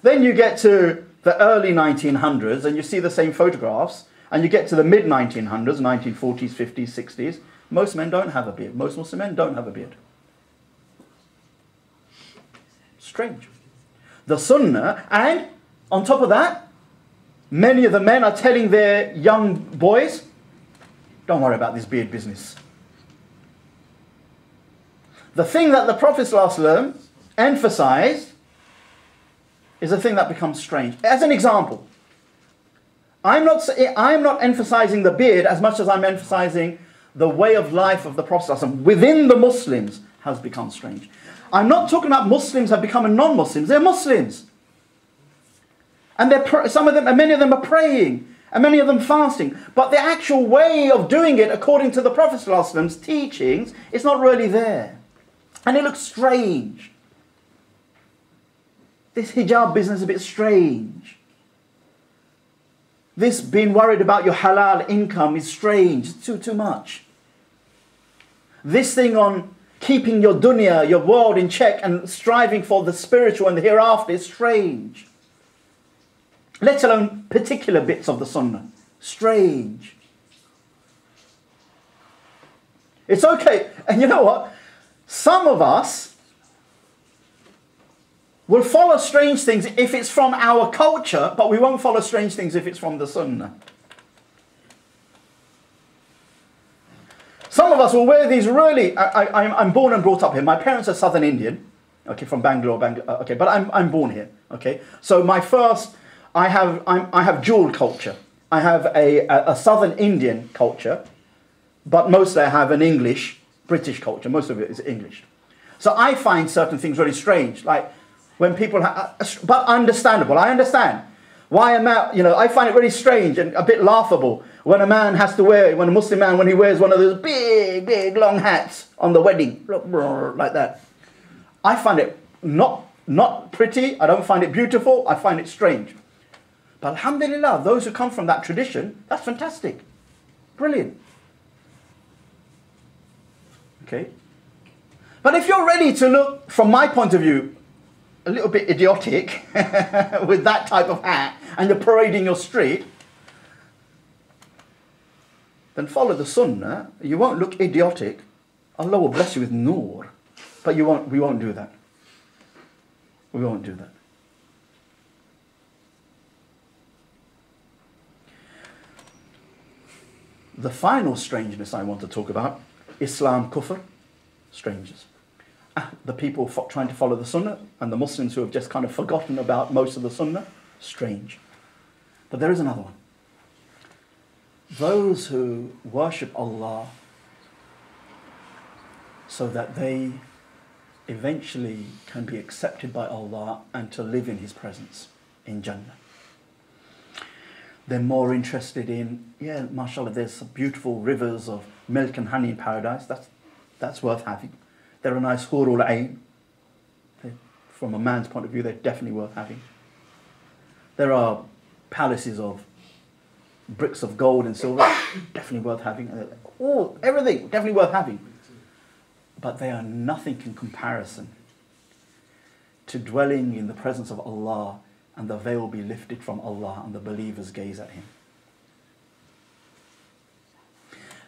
Then you get to the early 1900s and you see the same photographs, and you get to the mid-1900s, 1940s, 50s, 60s. Most men don't have a beard. Most Muslim men don't have a beard. Strange. The Sunnah, and on top of that, many of the men are telling their young boys, don't worry about this beard business. The thing that the Prophet ﷺ emphasized is a thing that becomes strange. As an example, I'm not emphasizing the beard as much as I'm emphasizing the way of life of the Prophet ﷺ within the Muslims has become strange. I'm not talking about Muslims have become non-Muslims. They're Muslims. And many of them are praying, and many of them fasting. But the actual way of doing it, according to the Prophet ﷺ's teachings, is not really there. And it looks strange. This hijab business is a bit strange. This being worried about your halal income is strange. It's too much. This thing on keeping your dunya, your world in check and striving for the spiritual and the hereafter is strange. Let alone particular bits of the Sunnah. Strange. It's okay. And you know what? Some of us will follow strange things if it's from our culture, but we won't follow strange things if it's from the Sunnah. Some of us will wear these really... I'm born and brought up here. My parents are Southern Indian, okay, from Bangalore, okay, but I'm born here, okay. So my first... I have dual culture. I have a Southern Indian culture, but mostly I have an British culture. Most of it is English. So I find certain things really strange, like when people... but understandable. I understand why a man... I find it really strange and a bit laughable when a man has to wear... When a Muslim man, when he wears one of those big, long hats on the wedding, like that. I find it not pretty. I don't find it beautiful. I find it strange. But alhamdulillah, those who come from that tradition, that's fantastic. Brilliant. Okay? But if you're ready to look, from my point of view, a little bit idiotic with that type of hat, and you're parading your street, then follow the Sunnah. You won't look idiotic. Allah will bless you with noor. But we won't do that. We won't do that. The final strangeness I want to talk about, Islam kufr, strangers. The people trying to follow the Sunnah and the Muslims who have just kind of forgotten about most of the Sunnah, strange. But there is another one. Those who worship Allah so that they eventually can be accepted by Allah and to live in His presence in Jannah. They're more interested in, mashallah, there's some beautiful rivers of milk and honey in paradise. That's worth having. There are nice hurul ayn. From a man's point of view, they're definitely worth having. There are palaces of bricks of gold and silver, definitely worth having. Everything, definitely worth having. But they are nothing in comparison to dwelling in the presence of Allah, and the veil will be lifted from Allah and the believers gaze at Him.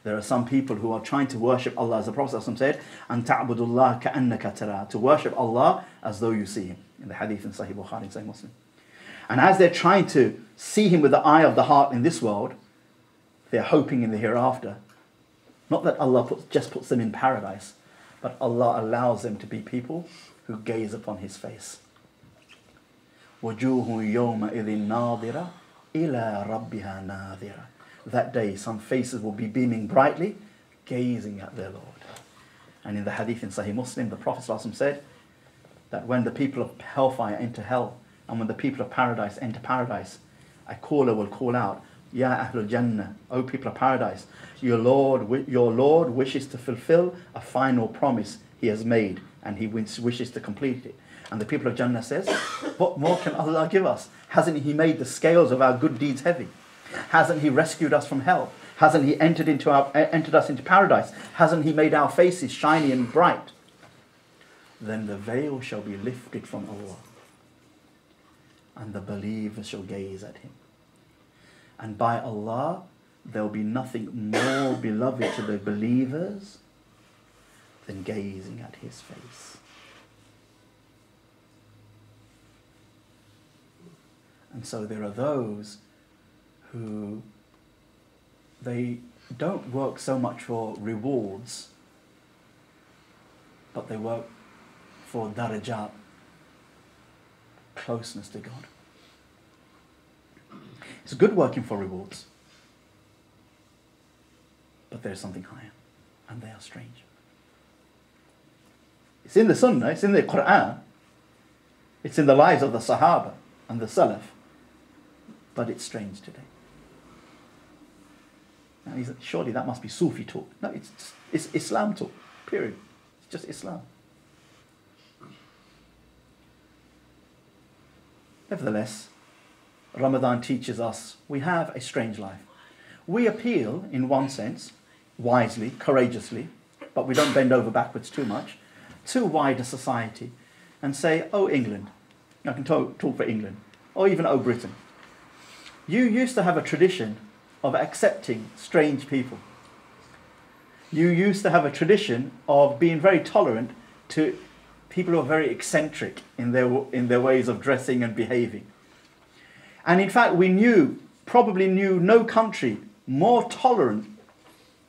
There are some people who are trying to worship Allah, as the Prophet said, "An ta'budullah ka'annaka tara," to worship Allah as though you see Him, in the hadith in Sahih Bukhari and Sahih Muslim. And as they're trying to see Him with the eye of the heart in this world, they're hoping in the hereafter. Not that Allah just puts them in paradise, but Allah allows them to be people who gaze upon His face. وَجُوهٌ يَوْمَئِذٍ نَاظِرَةٌ إِلَىٰ رَبِّهَا نَاظِرَةٌ. That day, some faces will be beaming brightly, gazing at their Lord. And in the hadith in Sahih Muslim, the Prophet ﷺ said that when the people of hellfire enter hell, and when the people of paradise enter paradise, a caller will call out, Ya Ahlul Jannah, O people of paradise, your Lord wishes to fulfill a final promise He has made, and He wishes to complete it. And the people of Jannah says, what more can Allah give us? Hasn't He made the scales of our good deeds heavy? Hasn't He rescued us from hell? Hasn't He entered us into paradise? Hasn't He made our faces shiny and bright? then the veil shall be lifted from Allah, and the believers shall gaze at him. And by Allah, there will be nothing more beloved to the believers than gazing at his face. And so there are those who, they don't work so much for rewards, but they work for darajat, closeness to God. It's good working for rewards, but there's something higher, and they are strange. It's in the Sunnah, it's in the Quran, it's in the lives of the Sahaba and the Salaf, but it's strange today. Now, surely that must be Sufi talk. No, it's Islam talk, period. It's just Islam. Nevertheless, Ramadan teaches us we have a strange life. We appeal, in one sense, wisely, courageously, but we don't bend over backwards too much, to wider society and say, oh England, I can talk for England, or even oh Britain. You used to have a tradition of accepting strange people. You used to have a tradition of being very tolerant to people who are very eccentric in their ways of dressing and behaving. And in fact, we probably knew no country more tolerant,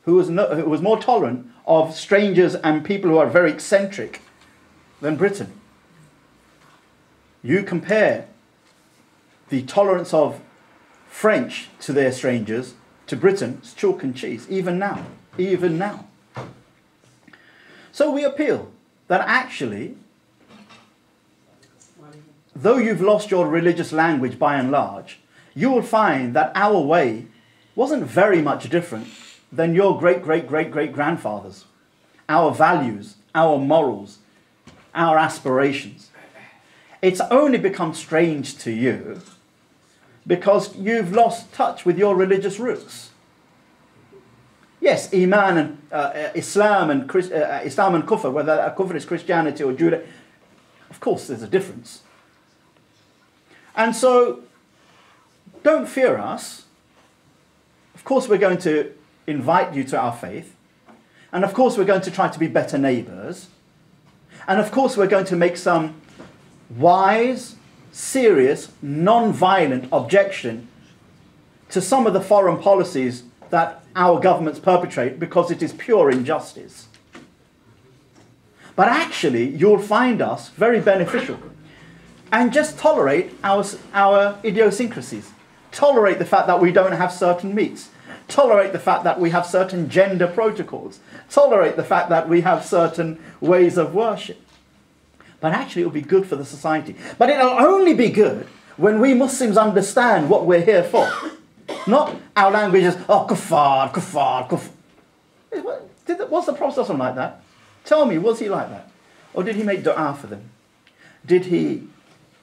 who was more tolerant of strangers and people who are very eccentric than Britain. You compare the tolerance of French to their strangers to Britain, it's chalk and cheese, even now. So we appeal that actually, though you've lost your religious language by and large, you will find that our way wasn't very much different than your great-great-great-great-grandfathers. Our values, our morals, our aspirations. It's only become strange to you because you've lost touch with your religious roots. Yes, Iman and Islam and Kufr, whether that Kufr is Christianity or Judaism, of course there's a difference. And so, don't fear us. Of course we're going to invite you to our faith. And of course we're going to try to be better neighbours. And of course we're going to make some wise, serious, non-violent objection to some of the foreign policies that our governments perpetrate because it is pure injustice. But actually, you'll find us very beneficial. And just tolerate our idiosyncrasies. Tolerate the fact that we don't have certain meats. Tolerate the fact that we have certain gender protocols. Tolerate the fact that we have certain ways of worship. But actually it will be good for the society. But it'll only be good when we Muslims understand what we're here for. Not our language is, oh, kuffar, kuffar, kuffar. Was the Prophet like that? Tell me, was he like that? Or did he make dua for them?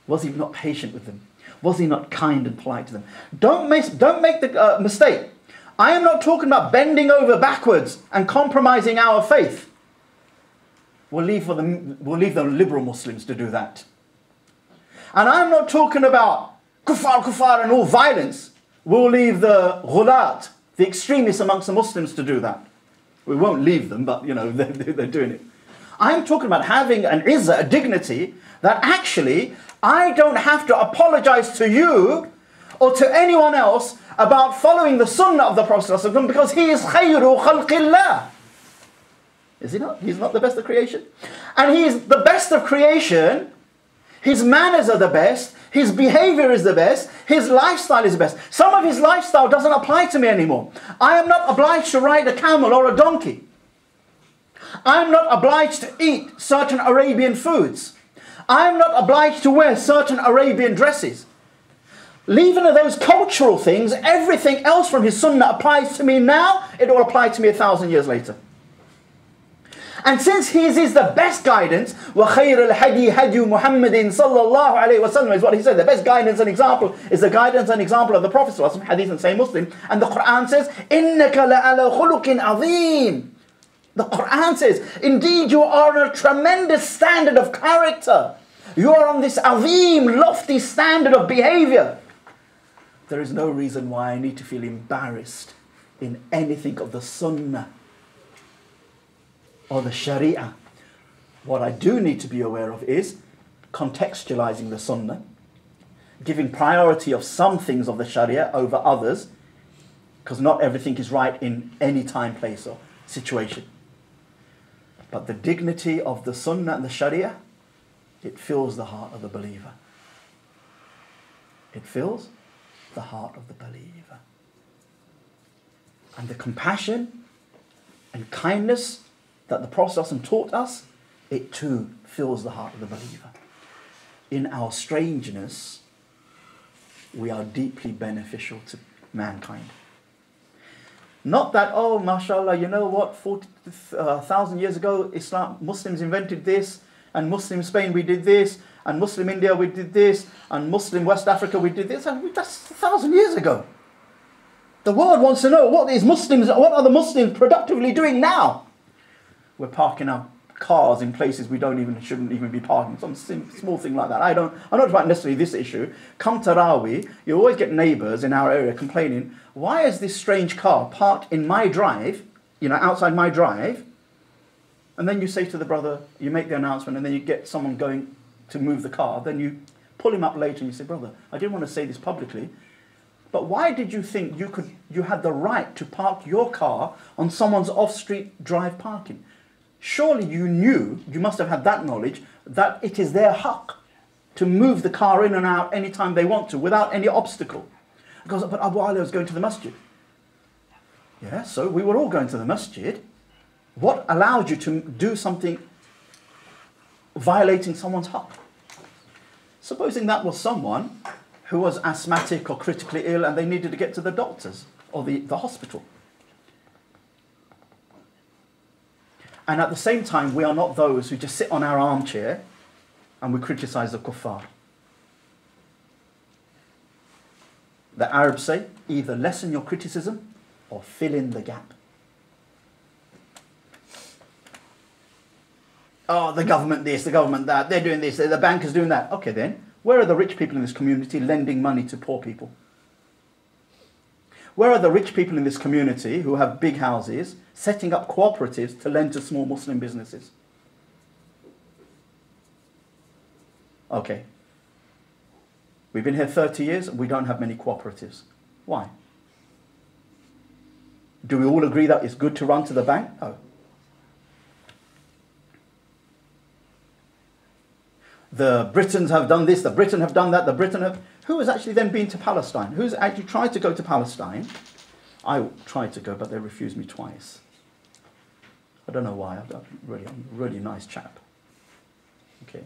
Was he not patient with them? Was he not kind and polite to them? Don't make the mistake. I am not talking about bending over backwards and compromising our faith. We'll leave the liberal Muslims to do that. And I'm not talking about kuffar and all violence. We'll leave the ghulat, the extremists amongst the Muslims, to do that. We won't leave them, but they're doing it. I'm talking about having an izzah, a dignity, that actually I don't have to apologize to you or to anyone else about following the sunnah of the Prophet because he is khayru khalqillah. Is he not? He's not the best of creation. And he is the best of creation. His manners are the best. His behavior is the best. His lifestyle is the best. Some of his lifestyle doesn't apply to me anymore. I am not obliged to ride a camel or a donkey. I am not obliged to eat certain Arabian foods. I am not obliged to wear certain Arabian dresses. Leaving those cultural things, everything else from his sunnah applies to me now, it will apply to me 1,000 years later. And since his is the best guidance, وَخَيْرَ الْحَدِي هَدْيُ مُحَمَّدٍ صَلَّى اللَّهُ عَلَيْهِ وَسَلَّمَ is what he said. The best guidance and example is the guidance and example of the Prophet sallallahu alaihi wasallam, hadith in Sahih Muslim. And the Quran says, إِنَّكَ لَعَلَى خُلُقٍ عَظِيمٍ. The Quran says, indeed you are on a tremendous standard of character. You are on this azim, lofty standard of behavior. There is no reason why I need to feel embarrassed in anything of the sunnah or the sharia. What I do need to be aware of is contextualizing the sunnah, giving priority of some things of the sharia over others, because not everything is right in any time, place or situation. But the dignity of the sunnah and the sharia, it fills the heart of the believer. It fills the heart of the believer. And the compassion and kindness that the Prophet ﷺ taught us, it too fills the heart of the believer. In our strangeness, we are deeply beneficial to mankind. Not that, oh, mashallah, you know what, 40,000 years ago, Muslims invented this, and Muslim Spain we did this, and Muslim India we did this, and Muslim West Africa we did this, and that's 1,000 years ago. The world wants to know what are the Muslims productively doing now? We're parking our cars in places we shouldn't even be parking. Some small thing like that. I'm not talking about necessarily this issue. Come Taraweeh, you always get neighbours in our area complaining, why is this strange car parked in my drive, outside my drive? And then you say to the brother, you make the announcement, and then you get someone going to move the car. Then you pull him up later and you say, brother, I didn't want to say this publicly, but why did you think you had the right to park your car on someone's off-street drive parking? Surely you must have had that knowledge, that it is their haqq to move the car in and out anytime they want to, without any obstacle. Because, but Abu Ali was going to the masjid. Yeah, so we were all going to the masjid. What allowed you to do something violating someone's haqq? Supposing that was someone who was asthmatic or critically ill and they needed to get to the doctors or the hospital. And at the same time, we are not those who just sit on our armchair and we criticize the kuffar. The Arabs say, either lessen your criticism or fill in the gap. Oh, the government this, the government that, they're doing this, the bankers doing that. Okay then, where are the rich people in this community lending money to poor people? Where are the rich people in this community who have big houses setting up cooperatives to lend to small Muslim businesses? Okay. We've been here 30 years, we don't have many cooperatives. Why? Do we all agree that it's good to run to the bank? No. The Britons have done this, the Britain have done that, Who has actually then been to Palestine? Who's actually tried to go to Palestine? I tried to go, but they refused me twice. I don't know why. I'm a really nice chap. Okay.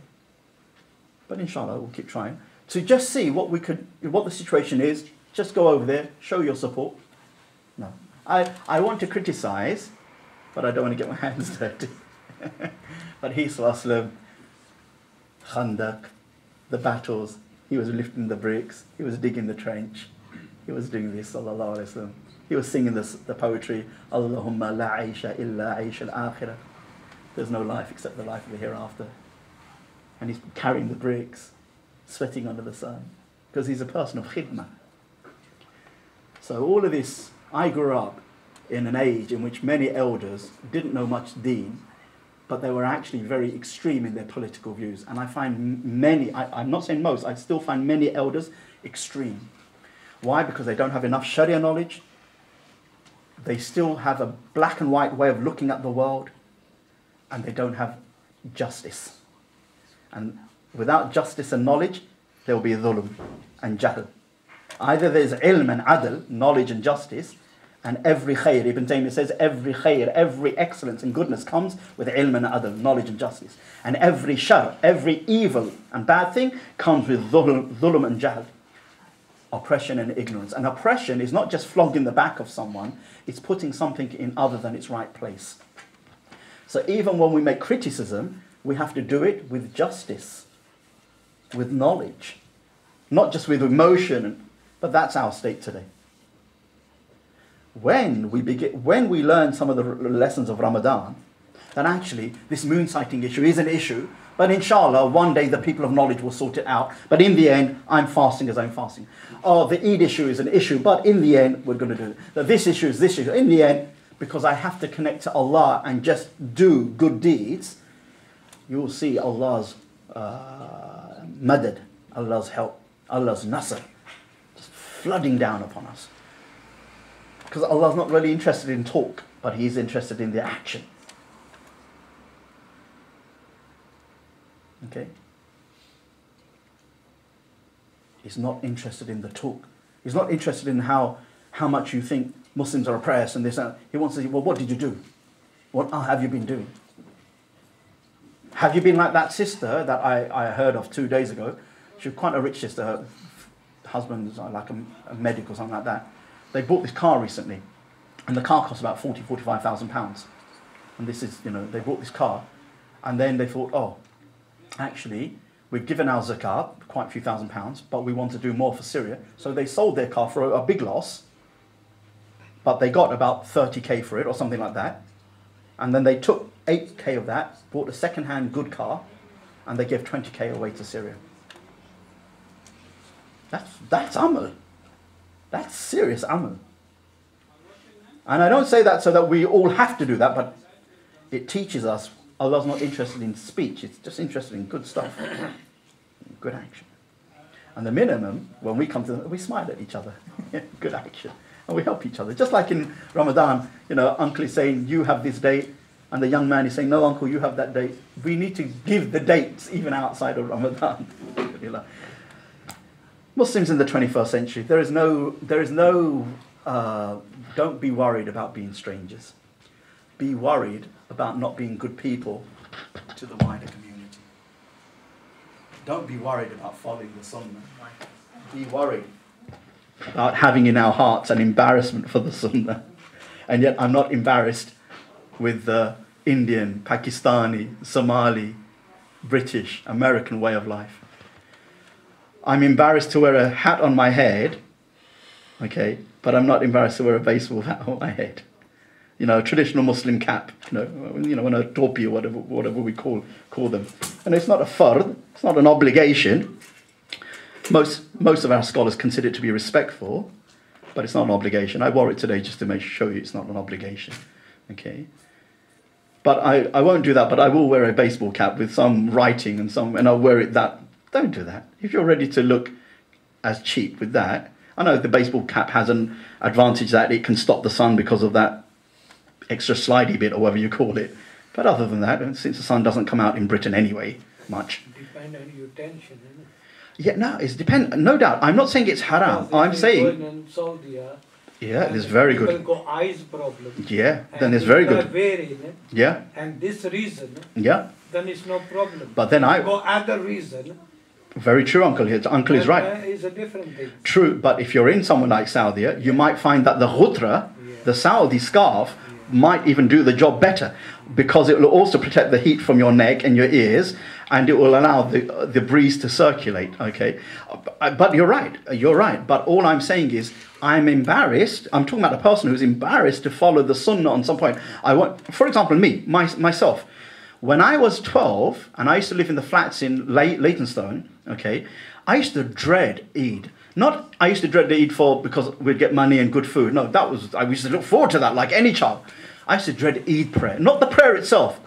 But inshallah, we'll keep trying. To just see what the situation is, just go over there, show your support. No. I want to criticize, but I don't want to get my hands dirty. But he, Sallallahu Khandak, the battles, he was lifting the bricks, he was digging the trench, he was doing this, sallallahu alayhi wa sallam. He was singing the poetry, Allahumma la aisha illa aisha al-akhirah. There's no life except the life of the hereafter. And he's carrying the bricks, sweating under the sun, because he's a person of khidmah. So all of this, I grew up in an age in which many elders didn't know much deen, but they were actually very extreme in their political views. And I find many, I'm not saying most, I still find many elders extreme. Why? Because they don't have enough Sharia knowledge. They still have a black and white way of looking at the world. And they don't have justice. And without justice and knowledge, there will be dhulm and jahl. Either there's ilm and adl, knowledge and justice, and every khair, Ibn Taymiyyah says, every khair, every excellence and goodness comes with ilm and adl, knowledge and justice. And every shar, every evil and bad thing comes with dhulm and jahl, oppression and ignorance. And oppression is not just flogging the back of someone, it's putting something in other than its right place. So even when we make criticism, we have to do it with justice, with knowledge, not just with emotion, but that's our state today. when we learn some of the lessons of Ramadan, then actually this moon sighting issue is an issue. But inshallah, one day the people of knowledge will sort it out. But in the end, I'm fasting as I'm fasting. Oh, the Eid issue is an issue, but in the end, we're going to do it. That this issue is this issue. In the end, because I have to connect to Allah and just do good deeds, you'll see Allah's madad, Allah's help, Allah's nasr, just flooding down upon us. Because Allah's not really interested in talk, but He's interested in the action. Okay? He's not interested in the talk. He's not interested in how much you think Muslims are oppressed and this and that. He wants to say, well, what did you do? What have you been doing? Have you been like that sister that I heard of 2 days ago? She was quite a rich sister. Her husband was like a medic or something like that. They bought this car recently, and the car cost about £45,000. And this is, they bought this car, and then they thought, oh, actually, we've given our zakat, quite a few £1,000s, but we want to do more for Syria. So they sold their car for a big loss, but they got about 30k for it or something like that. And then they took 8k of that, bought a second-hand good car, and they gave 20k away to Syria. That's amal. That's serious amal. And I don't say that so that we all have to do that, but it teaches us Allah's not interested in speech, it's just interested in good stuff, good action. And the minimum, when we come to them, we smile at each other, good action. And we help each other. Just like in Ramadan, uncle is saying, you have this date, and the young man is saying, no uncle, you have that date. We need to give the dates even outside of Ramadan. Muslims in the 21st century, there is no, don't be worried about being strangers. Be worried about not being good people to the wider community. Don't be worried about following the sunnah. Be worried about having in our hearts an embarrassment for the sunnah. And yet I'm not embarrassed with the Indian, Pakistani, Somali, British, American way of life. I'm embarrassed to wear a hat on my head, okay, but I'm not embarrassed to wear a baseball hat on my head. A traditional Muslim cap, when a topi or whatever we call them. And it's not a fard, it's not an obligation. Most of our scholars consider it to be respectful, but it's not an obligation. I wore it today just to show you it's not an obligation, okay? But I won't do that, but I will wear a baseball cap with some writing and I'll wear it that. Don't do that. If you're ready to look as cheap with that, I know the baseball cap has an advantage that it can stop the sun because of that extra slidey bit or whatever you call it. But other than that, and since the sun doesn't come out in Britain anyway, much. Depend on your tension, isn't it? Yeah, no, it's no doubt. I'm not saying it's haram. I'm saying... In Saudi, yeah, it's very good. People got eyes problem. Yeah, then it's very good. Wearing it. Yeah. And this reason. Yeah. Then it's no problem. But then got other reason. Very true, uncle. Uncle is right. It's a different thing. True, but if you're in somewhere like Saudi, you might find that the ghutra, the Saudi scarf, might even do the job better, because it will also protect the heat from your neck and your ears, and it will allow the breeze to circulate, okay? But you're right. But all I'm saying is, I'm embarrassed. I'm talking about a person who's embarrassed to follow the sunnah on some point. For example, myself, when I was 12, and I used to live in the flats in Leytonstone, okay, I used to dread Eid. Not I used to dread the Eid because we'd get money and good food. No, I used to look forward to that like any child. I used to dread Eid prayer, not the prayer itself,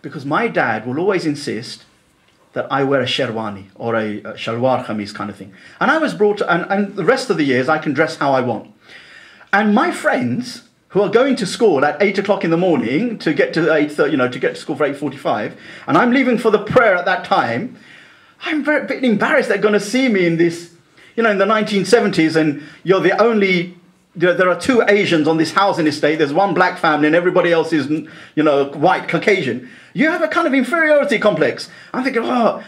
because my dad will always insist that I wear a sherwani or a shalwar khamis kind of thing. And I was brought, and the rest of the years I can dress how I want. And my friends who are going to school at 8 o'clock in the morning to get to 8:30, to get to school for 8:45, and I'm leaving for the prayer at that time, I'm a bit embarrassed they're going to see me in this, in the 1970s, and you're the only. There are 2 Asians on this housing estate. There's 1 black family, and everybody else is, white, Caucasian. You have a kind of inferiority complex. I'm thinking,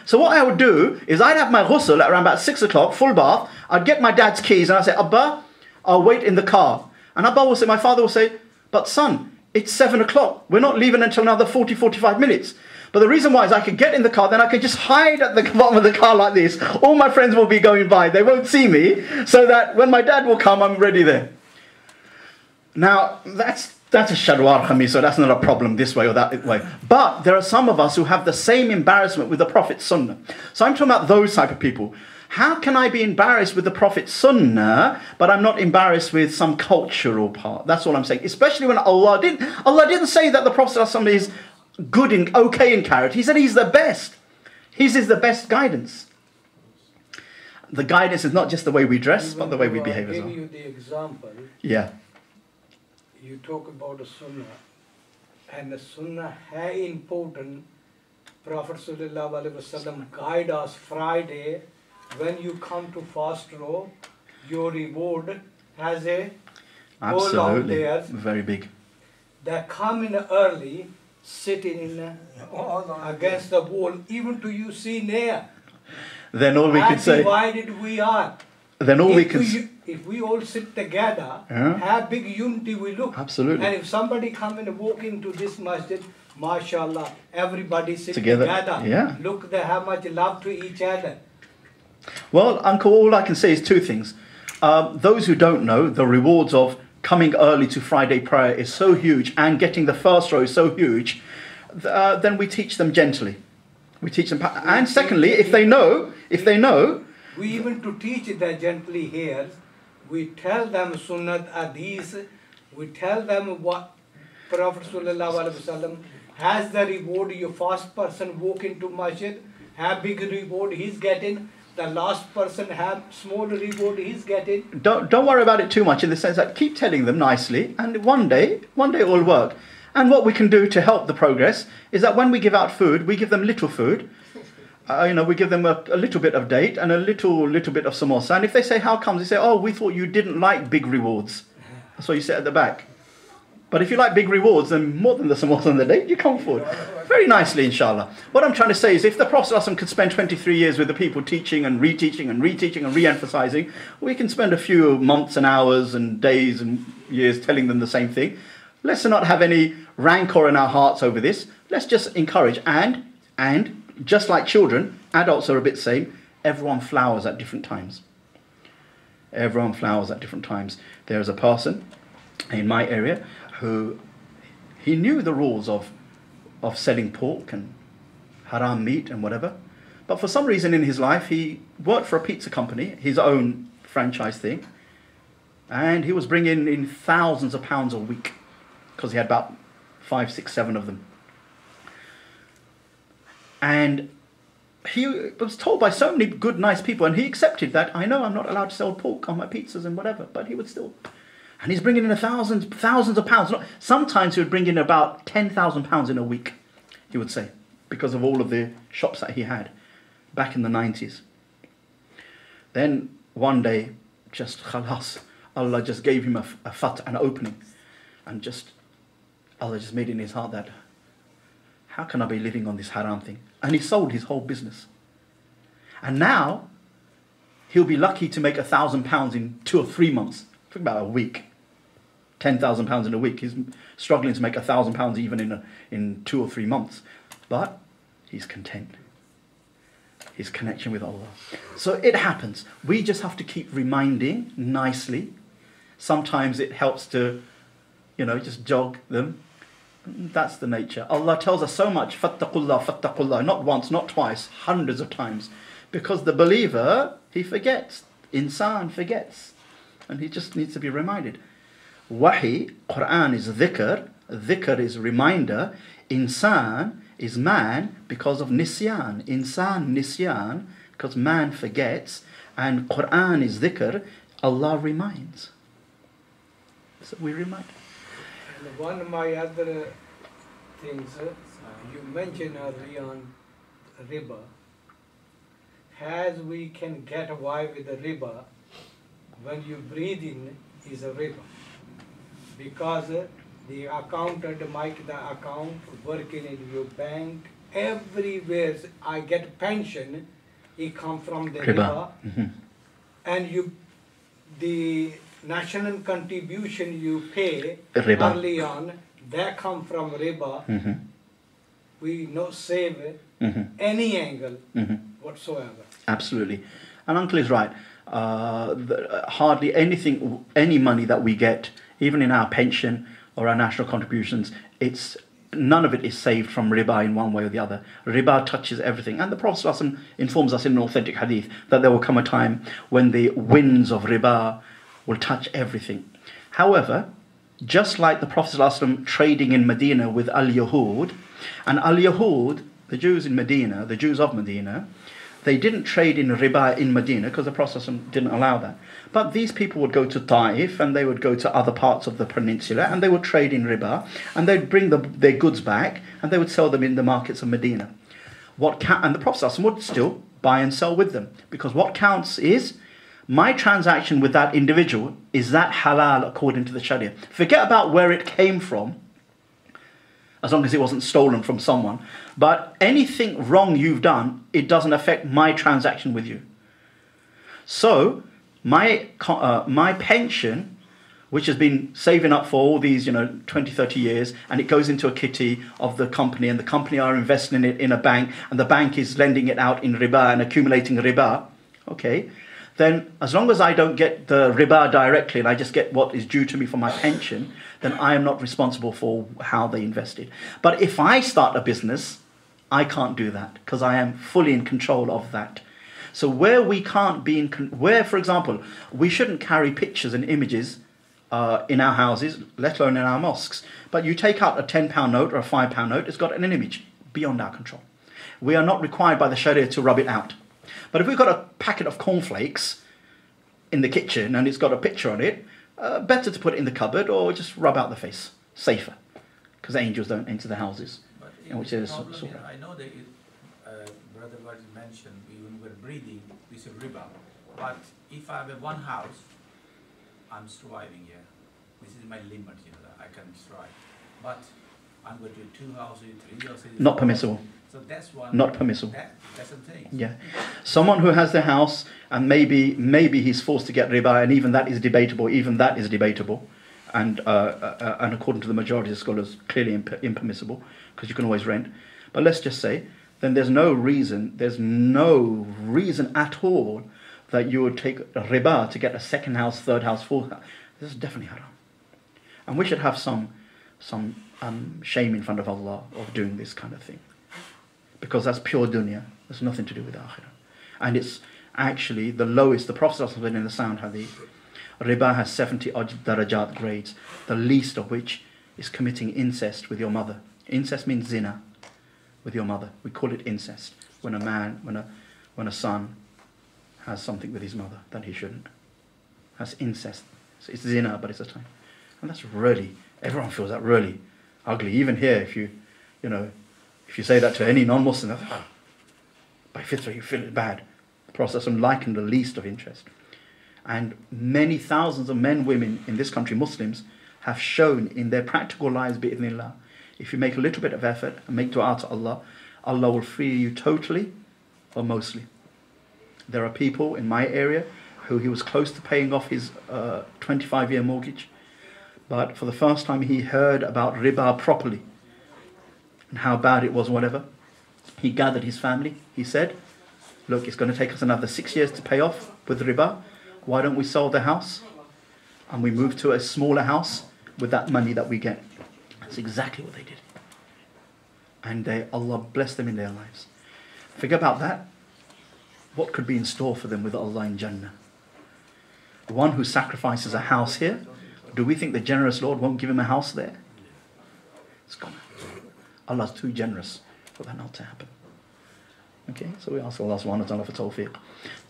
So what I would do is I'd have my ghusl at around about 6 o'clock, full bath. I'd get my dad's keys, and I'd say, Abba, I'll wait in the car. And Abba will say, my father will say, but son, it's 7 o'clock. We're not leaving until another 40, 45 minutes. But the reason why is I could get in the car, then I could just hide at the bottom of the car like this. All my friends will be going by. They won't see me, so that when my dad will come, I'm ready there. Now, that's a shalwar khamis, so that's not a problem this way or that way. But there are some of us who have the same embarrassment with the Prophet's sunnah. So I'm talking about those type of people. How can I be embarrassed with the Prophet's sunnah, but I'm not embarrassed with some cultural part? That's all I'm saying. Especially when Allah didn't say that the Prophet is good and okay in character. He said he's the best. His is the best guidance. The guidance is not just the way we dress, but the way we behave as well. I give you the example. Yeah. You talk about the sunnah, and the sunnah is important. Prophet sallallahu alaihi wasallam guide us Friday. When you come to fast row, your reward has a goal out there. Very big. They come in early, sitting in against the wall, even to you see near. Then all we can say. Divided we are. Then all we can. If we all sit together, have big unity, we look. Absolutely. And if somebody come and walk into this masjid, mashallah, everybody sit together. Yeah. Look, they have much love to each other. Well, Uncle, all I can say is two things. Those who don't know, the rewards of coming early to Friday prayer is so huge, and getting the first row is so huge, then we teach them gently. We teach them, and secondly, if they know, we even to teach them gently here, we tell them sunnat hadith, we tell them what Prophet sallallahu alaihi wasallam has the reward. Your first person walk into masjid, have big reward, he's getting. The last person have small reward he's getting. Don't worry about it too much, in the sense that keep telling them nicely, and one day it will work. And what we can do to help the progress is that when we give out food, we give them little food. We give them a little bit of date and a little bit of samosa. And if they say, how comes? They say, oh, we thought you didn't like big rewards. That's why you sit at the back. But if you like big rewards, then more than the samosa and the date, you come forward. Very nicely, inshallah. What I'm trying to say is, if the Prophet ﷺ could spend 23 years with the people teaching and reteaching and reteaching and re-emphasizing, we can spend a few months and hours and days and years telling them the same thing. Let's not have any rancor in our hearts over this. Let's just encourage. And just like children, adults are a bit same. Everyone flowers at different times. Everyone flowers at different times. There's a person in my area who, he knew the rules of selling pork and haram meat and whatever, but for some reason in his life he worked for a pizza company, his own franchise thing, and he was bringing in thousands of pounds a week because he had about 5, 6, 7 of them. And he was told by so many good, nice people, and he accepted that. I know I'm not allowed to sell pork on my pizzas and whatever, but he would still. And he's bringing in thousands of pounds. Sometimes he would bring in about £10,000 in a week, he would say, because of all of the shops that he had back in the 90s. Then one day, just khalas, Allah just gave him a fat, an opening. And Allah just made it in his heart that, how can I be living on this haram thing? And he sold his whole business. And now, he'll be lucky to make £1,000 in 2 or 3 months. Think about a week. £10,000 in a week. He's struggling to make £1,000 even in 2 or 3 months. But he's content. His connection with Allah. So it happens. We just have to keep reminding nicely. Sometimes it helps to, just jog them. That's the nature. Allah tells us so much. Fattaqullah, fattaqullah. Not once, not twice, hundreds of times. Because the believer, he forgets. Insan forgets. And he just needs to be reminded. Wahi, Quran is dhikr. Dhikr is reminder. Insan is man because of nisyan. Insan, nisyan, because man forgets. And Quran is dhikr. Allah reminds. So we remind. And one of my other things, you mentioned earlier on riba. As we can get away with the riba, when you breathe in is a riba. Because the accountant make the account working in your bank, everywhere I get pension, it comes from the riba. Mm-hmm. And the national contribution you pay riba. Early on, that come from riba. Mm-hmm. We not save any angle whatsoever. Absolutely. And Uncle is right. Hardly anything, any money that we get Even in our pension or our national contributions, none of it is saved from riba in one way or the other. Riba touches everything. And the Prophet ﷺ informs us in an authentic hadith that there will come a time when the winds of riba will touch everything. However, just like the Prophet ﷺ trading in Medina with Al-Yahud, and Al-Yahud, the Jews in Medina, the Jews of Medina, they didn't trade in riba in Medina because the Prophet ﷺ didn't allow that. But these people would go to Taif and they would go to other parts of the peninsula and they would trade in riba and they'd bring their goods back and they would sell them in the markets of Medina. And the Prophet ﷺ would still buy and sell with them, because what counts is my transaction with that individual, is that halal according to the Sharia. Forget about where it came from, as long as it wasn't stolen from someone. But anything wrong you've done, it doesn't affect my transaction with you. So my pension, which has been saving up for all these 20, 30 years, and it goes into a kitty of the company, and the company are investing it in a bank, and the bank is lending it out in riba and accumulating riba, okay, then as long as I don't get the riba directly and I just get what is due to me for my pension, then I am not responsible for how they invested. But if I start a business, I can't do that because I am fully in control of that. So where we can't be where, for example, we shouldn't carry pictures and images in our houses, let alone in our mosques. But you take out a £10 note or a £5 note, it's got an image beyond our control. We are not required by the Sharia to rub it out. But if we've got a packet of cornflakes in the kitchen and it's got a picture on it, better to put it in the cupboard or just rub out the face. Safer. Because angels don't enter the houses. But which is I know that Brother what you mentioned, even when breathing, this is riba. But if I have one house, I'm surviving here. This is my limit, I can survive. But I'm going to do 2 houses, 3 houses. Not permissible. So that's one. Not permissible. That's the thing. Yeah. Someone who has their house and maybe he's forced to get riba, and even that is debatable. And according to the majority of scholars, clearly impermissible, because you can always rent. But let's just say, then there's no reason at all that you would take a riba to get a second house, third house, fourth house. This is definitely haram. And we should have some shame in front of Allah of doing this kind of thing. Because that's pure dunya. There's nothing to do with akhirah. And it's actually the lowest. The Prophet said in the sound hadith, riba has 70 darajat grades, the least of which is committing incest with your mother. Incest means zina with your mother. We call it incest when a son has something with his mother that he shouldn't. That's incest. So it's zina, but it's a time. And that's really, everyone feels that really ugly. Even here, if you say that to any non-Muslim, by fitra you feel it bad. The Prophet likened the least of interest. And many thousands of men, women in this country, Muslims, have shown in their practical lives, bi'idhnillah, if you make a little bit of effort and make dua to Allah, Allah will free you totally or mostly. There are people in my area who he was close to paying off his 25-year mortgage, but for the first time he heard about riba properly and how bad it was, whatever. He gathered his family. He said, look, it's going to take us another 6 years to pay off with riba. Why don't we sell the house and we move to a smaller house with that money that we get? That's exactly what they did. And Allah blessed them in their lives. Forget about that. What could be in store for them with Allah in Jannah? One who sacrifices a house here, do we think the generous Lord won't give him a house there? It's gone. Allah's too generous for that not to happen. Okay, so we ask Allah subhanahu wa ta'ala for tawfiq.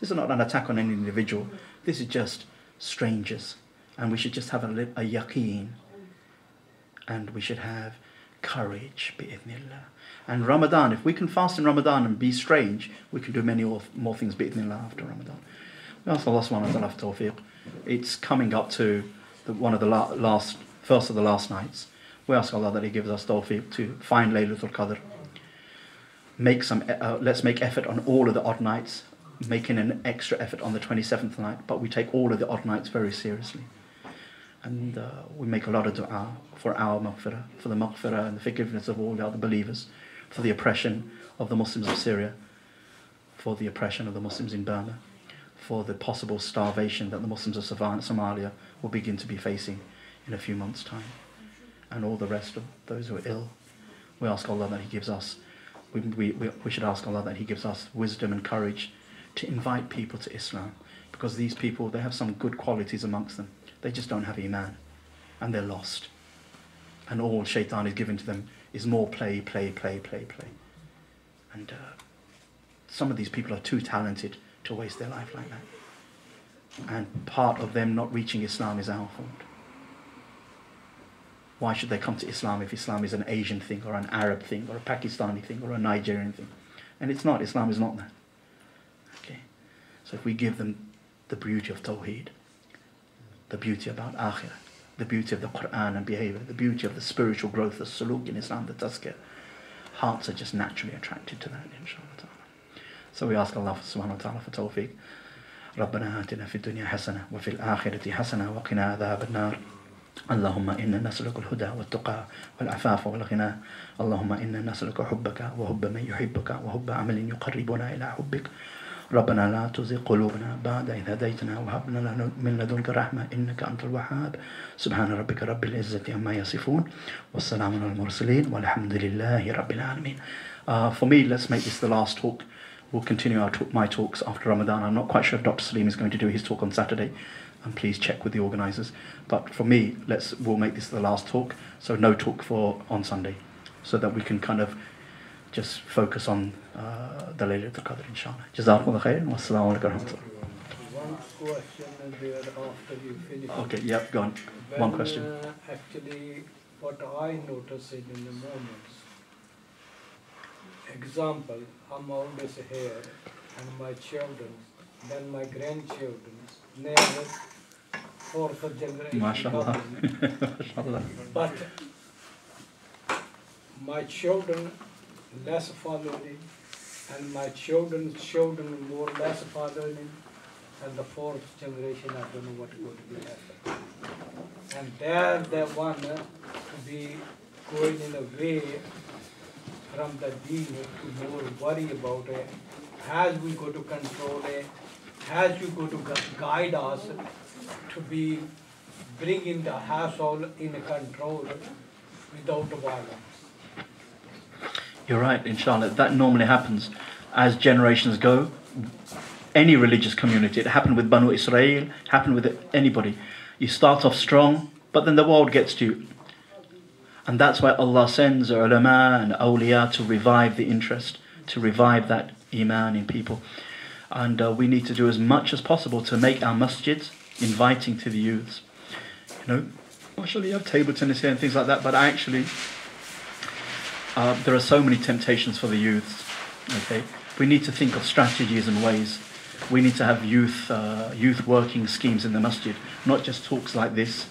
This is not an attack on any individual. This is just strangers. And we should just have a yaqeen. And we should have courage, bi'idhnillah. And Ramadan, if we can fast in Ramadan and be strange, we can do many more things, bi'idhnillah, after Ramadan. We ask Allah subhanahu wa ta'ala for tawfiq. It's coming up to one of the first of the last nights. We ask Allah that He gives us tawfiq to find Laylatul Qadr. Let's make effort on all of the odd nights, making an extra effort on the 27th night, but we take all of the odd nights very seriously. And we make a lot of dua for our maghfirah, for the maghfirah and the forgiveness of all the other believers, for the oppression of the Muslims of Syria, for the oppression of the Muslims in Burma, for the possible starvation that the Muslims of Somalia will begin to be facing in a few months' time, and all the rest of those who are ill. We ask Allah that He gives us, we should ask Allah that He gives us wisdom and courage to invite people to Islam, because these people, they have some good qualities amongst them. They just don't have Iman, and they're lost. And all shaitan is given to them is more play. And some of these people are too talented to waste their life like that. And part of them not reaching Islam is our fault. Why should they come to Islam if Islam is an Asian thing or an Arab thing or a Pakistani thing or a Nigerian thing? And it's not. Islam is not that. Okay. So if we give them the beauty of Tawheed, the beauty about Akhirah, the beauty of the Quran and behavior, the beauty of the spiritual growth, the suluk in Islam, the tazkiyah, hearts are just naturally attracted to that, inshallah ta'ala. So we ask Allah subhanahu wa ta'ala for tawfiq. ربنا آتنا في الدنيا حسنة وفي الآخرة حسنة وقنا عذاب النار. اللهم إنا نسألك الهدى والتقى والعفاف والغنى. اللهم إنا نسألك حبك وحب من يحبك وحب عمل يقربنا إلى حبك. ربنا لا تزغ قلوبنا بعد إذ هديتنا وهب لنا من لدنك رحمة إنك أنت الوهاب. سبحان ربك رب العزة عما يصفون والسلام على المرسلين والحمد لله رب العالمين. For me, let's make this the last talk. We'll continue my talks after Ramadan. I'm not quite sure if Dr. Salim is going to do his talk on Saturday. And please check with the organisers. But for me, we'll make this the last talk. So no talk on Sunday, so that we can kind of just focus on the Laylatul Qadr, inshallah. Jazakumullah khairan. Wassalamu alaikum warahmatullah. One question there after you finish. Okay, yep, go on. One question. Actually, what I noticed in the moments, example, I'm always here, and my children, then my grandchildren, never fourth generation. MashaAllah. MashaAllah. But my children less following, and my children's children more less following, and the fourth generation, I don't know what is going to be happening. And they're the one to be going in a way from the deen to more worry about it. As we go to control it, as you go to guide us to be bringing the household in control without violence. You're right, inshallah. That normally happens as generations go. Any religious community, it happened with Banu Israel, happened with anybody. You start off strong, but then the world gets to you. And that's why Allah sends ulama and awliya to revive the interest, to revive that iman in people. And we need to do as much as possible to make our masjids inviting to the youths. You know, actually you have table tennis here and things like that, but actually there are so many temptations for the youths. Okay, we need to think of strategies and ways. We need to have youth working schemes in the masjid, not just talks like this.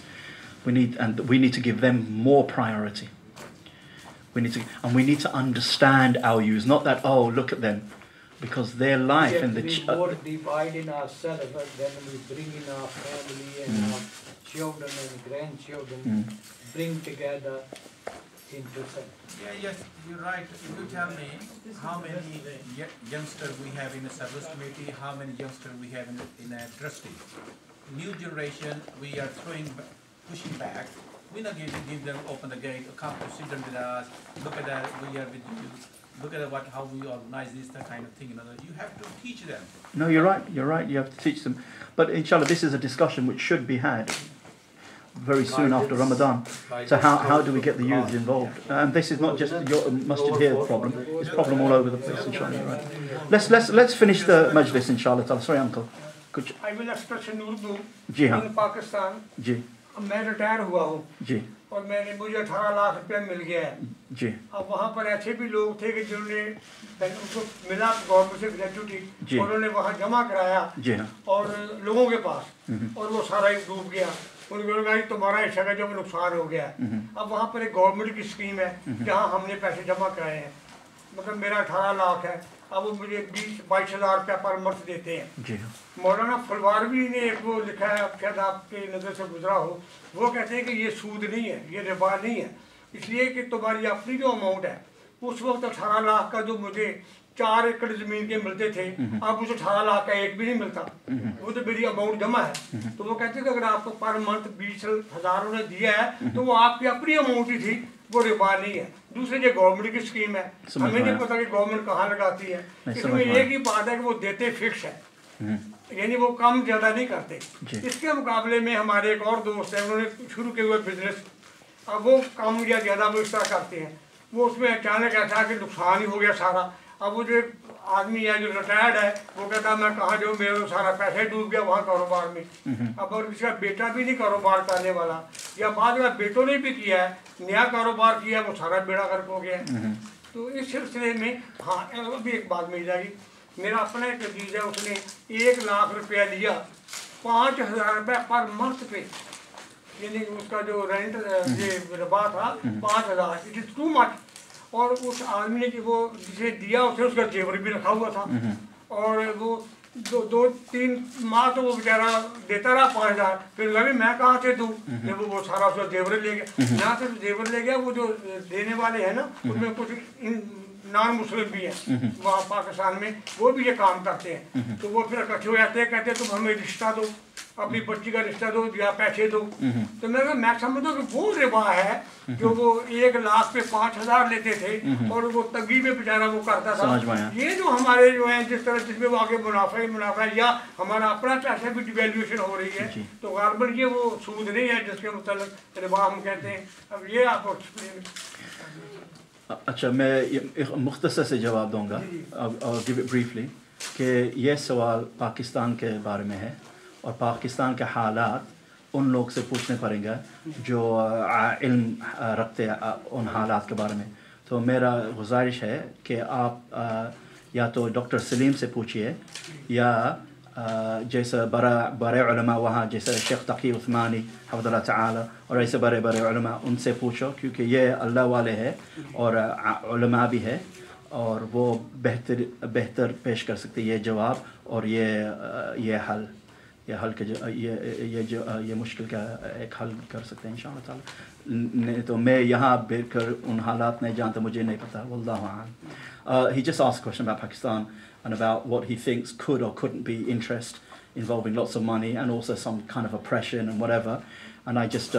We need to give them more priority. We need to understand our youth, not that, oh, look at them, because their life and we more divide in ourselves than we bring in our family and our children and grandchildren, bring together into self. Yeah, yes, you're right. If you tell me how many youngsters we have in the service committee, how many youngsters we have in a trustee. New generation, we are pushing back. We're not going to give them, open the gate, come to sit down with us, look at that, we are with you, look at how we organize this, that kind of thing. You have to teach them. No, you're right, you have to teach them. But inshallah, this is a discussion which should be had very soon after Ramadan. So how do we get the youth involved? And this is not just your masjid here problem, it's a problem all over the place, inshallah. Right. Let's finish the majlis, inshallah. Sorry, uncle. I will express in Urdu. जी हाँ. In Pakistan. जी. मैं retire हुआ हूँ. जी. और मुझे 18 लाख रुपया मिल गया है. जी. अब वहाँ पर ऐसे भी लोग थे कि जिन्होंने उनको मिला गवर्नमेंट से ग्रेजुटी, उन्होंने वहाँ जमा कराया. जी हाँ. और लोगों के पास. और वो सारा ही डूब गया. उन्होंने कहा तुम्हारा हिस्सा का जब नुकसान हो गया. अब वहाँ पर एक गवर्नमेंट की स्कीम है जहाँ हमने पैसे जमा कराए हैं. मतलब मेरा 18 लाख है. अब वो मुझे 20-22 हज़ार रुपया पर मंथ देते हैं. मौलाना फुलवारवी ने एक वो लिखा है, शायद आपके नज़र से गुजरा हो, वो कहते हैं कि ये सूद नहीं है, ये रिबा नहीं है, इसलिए कि तुम्हारी अपनी जो अमाउंट है उस वक्त 18 लाख का जो मुझे 4 एकड़ ज़मीन के मिलते थे, अब मुझे 18 लाख का एक भी नहीं मिलता। वो तो मेरी अमाउंट जमा है। तो वो कहते थे अगर आपको पर मंथ 20,000 उन्होंने दिया है तो वो आपकी अपनी अमाउंट ही थी, वो रिबा नहीं है। दूसरी ये गवर्नमेंट की स्कीम है, हमें नहीं पता कि गवर्नमेंट कहाँ लगाती है। इसमें एक ही बात है कि वो देते फिक्स है, यानी वो कम ज़्यादा नहीं करते। इसके मुकाबले में हमारे एक और दोस्त है, उन्होंने शुरू किए हुए बिजनेस, अब वो कम या ज़्यादा वो इस तरह करते हैं। वो उसमें अचानक ऐसा कि नुकसान ही हो गया सारा। अब वो जो आदमी है जो रिटायर्ड है, वो कहता है मैं कहाँ जाऊँ, मेरा तो सारा पैसा ही डूब गया वहाँ कारोबार में। अब अगर किसी का बेटा भी नहीं कारोबार करने वाला, या बाद में बेटों ने भी किया है, नया कारोबार किया, वो सारा बेड़ा गर्क हो गया है। तो इस सिलसिले में हाँ अभी एक बात मिल जाएगी। मेरा अपना एक अजीज है, उसने 1 लाख रुपया लिया, 5,000 रुपये पर मंथ पे, यानी उसका जो रेंट ये रिबा था 5,000, इट इज़ टू मच। और उस आदमी ने कि वो जिसे दिया उसने उसका जेवर भी रखा हुआ था, और वो 2-3 माह तो वो बेचारा देता रहा 5,000। फिर लगे मैं कहाँ से दूँ, जब वो सारा उसका जेवर ले गया। ना सिर्फ जेवर ले गया, वो जो देने वाले हैं ना, उसमें कुछ नॉन मुस्लिम भी हैं वहाँ पाकिस्तान में, वो भी ये काम करते हैं। तो वो फिर इकट्ठे हो जाते हैं, कहते हैं तुम हमें रिश्ता दो, अपनी बच्ची का रिश्ता दो या पैसे दो। तो मैं समझता हूँ कि वो रिबा है जो वो 1 लाख पे 5,000 लेते थे, और वो तगी में बेचारा वो करता था। ये जो हमारे जो है जिस तरह जिसमें वो आगे मुनाफा ही मुनाफा है, या हमारा अपना पैसे भी डिवेल्यूएशन हो रही है, तो गारबन ये वो सूद नहीं है जिसके मतलब रिबा हम कहते हैं। अब ये आपको अच्छा, मैं एक मुख्तसर से जवाब दूंगा, गिव इट ब्रीफली, कि ये सवाल पाकिस्तान के बारे में है, और पाकिस्तान के हालात उन लोग से पूछने पड़ेंगे जो इल्म रखते हैं उन हालात के बारे में। तो मेरा गुजारिश है कि आप या तो डॉक्टर सलीम से पूछिए, या जैसे बड़े उलमा वहाँ जैसे शेख तकी उस्मानी हफ़िज़हुल्लाह ताला और ऐसे बड़े उलमा, उनसे पूछो, क्योंकि ये अल्लाह वाले हैं और उलमा भी है, और वो बेहतर पेश कर सकते ये जवाब और ये हल के ये मुश्किल का एक हल कर सकते हैं इंशाअल्लाह ताला। नहीं तो मैं यहाँ बैठकर उन हालात नहीं जानता, मुझे नहीं पता। वल्लाहु आलम। He just asked a question about Pakistan and about what he thinks could or couldn't be interest involving lots of money and also some kind of oppression and whatever. And I just,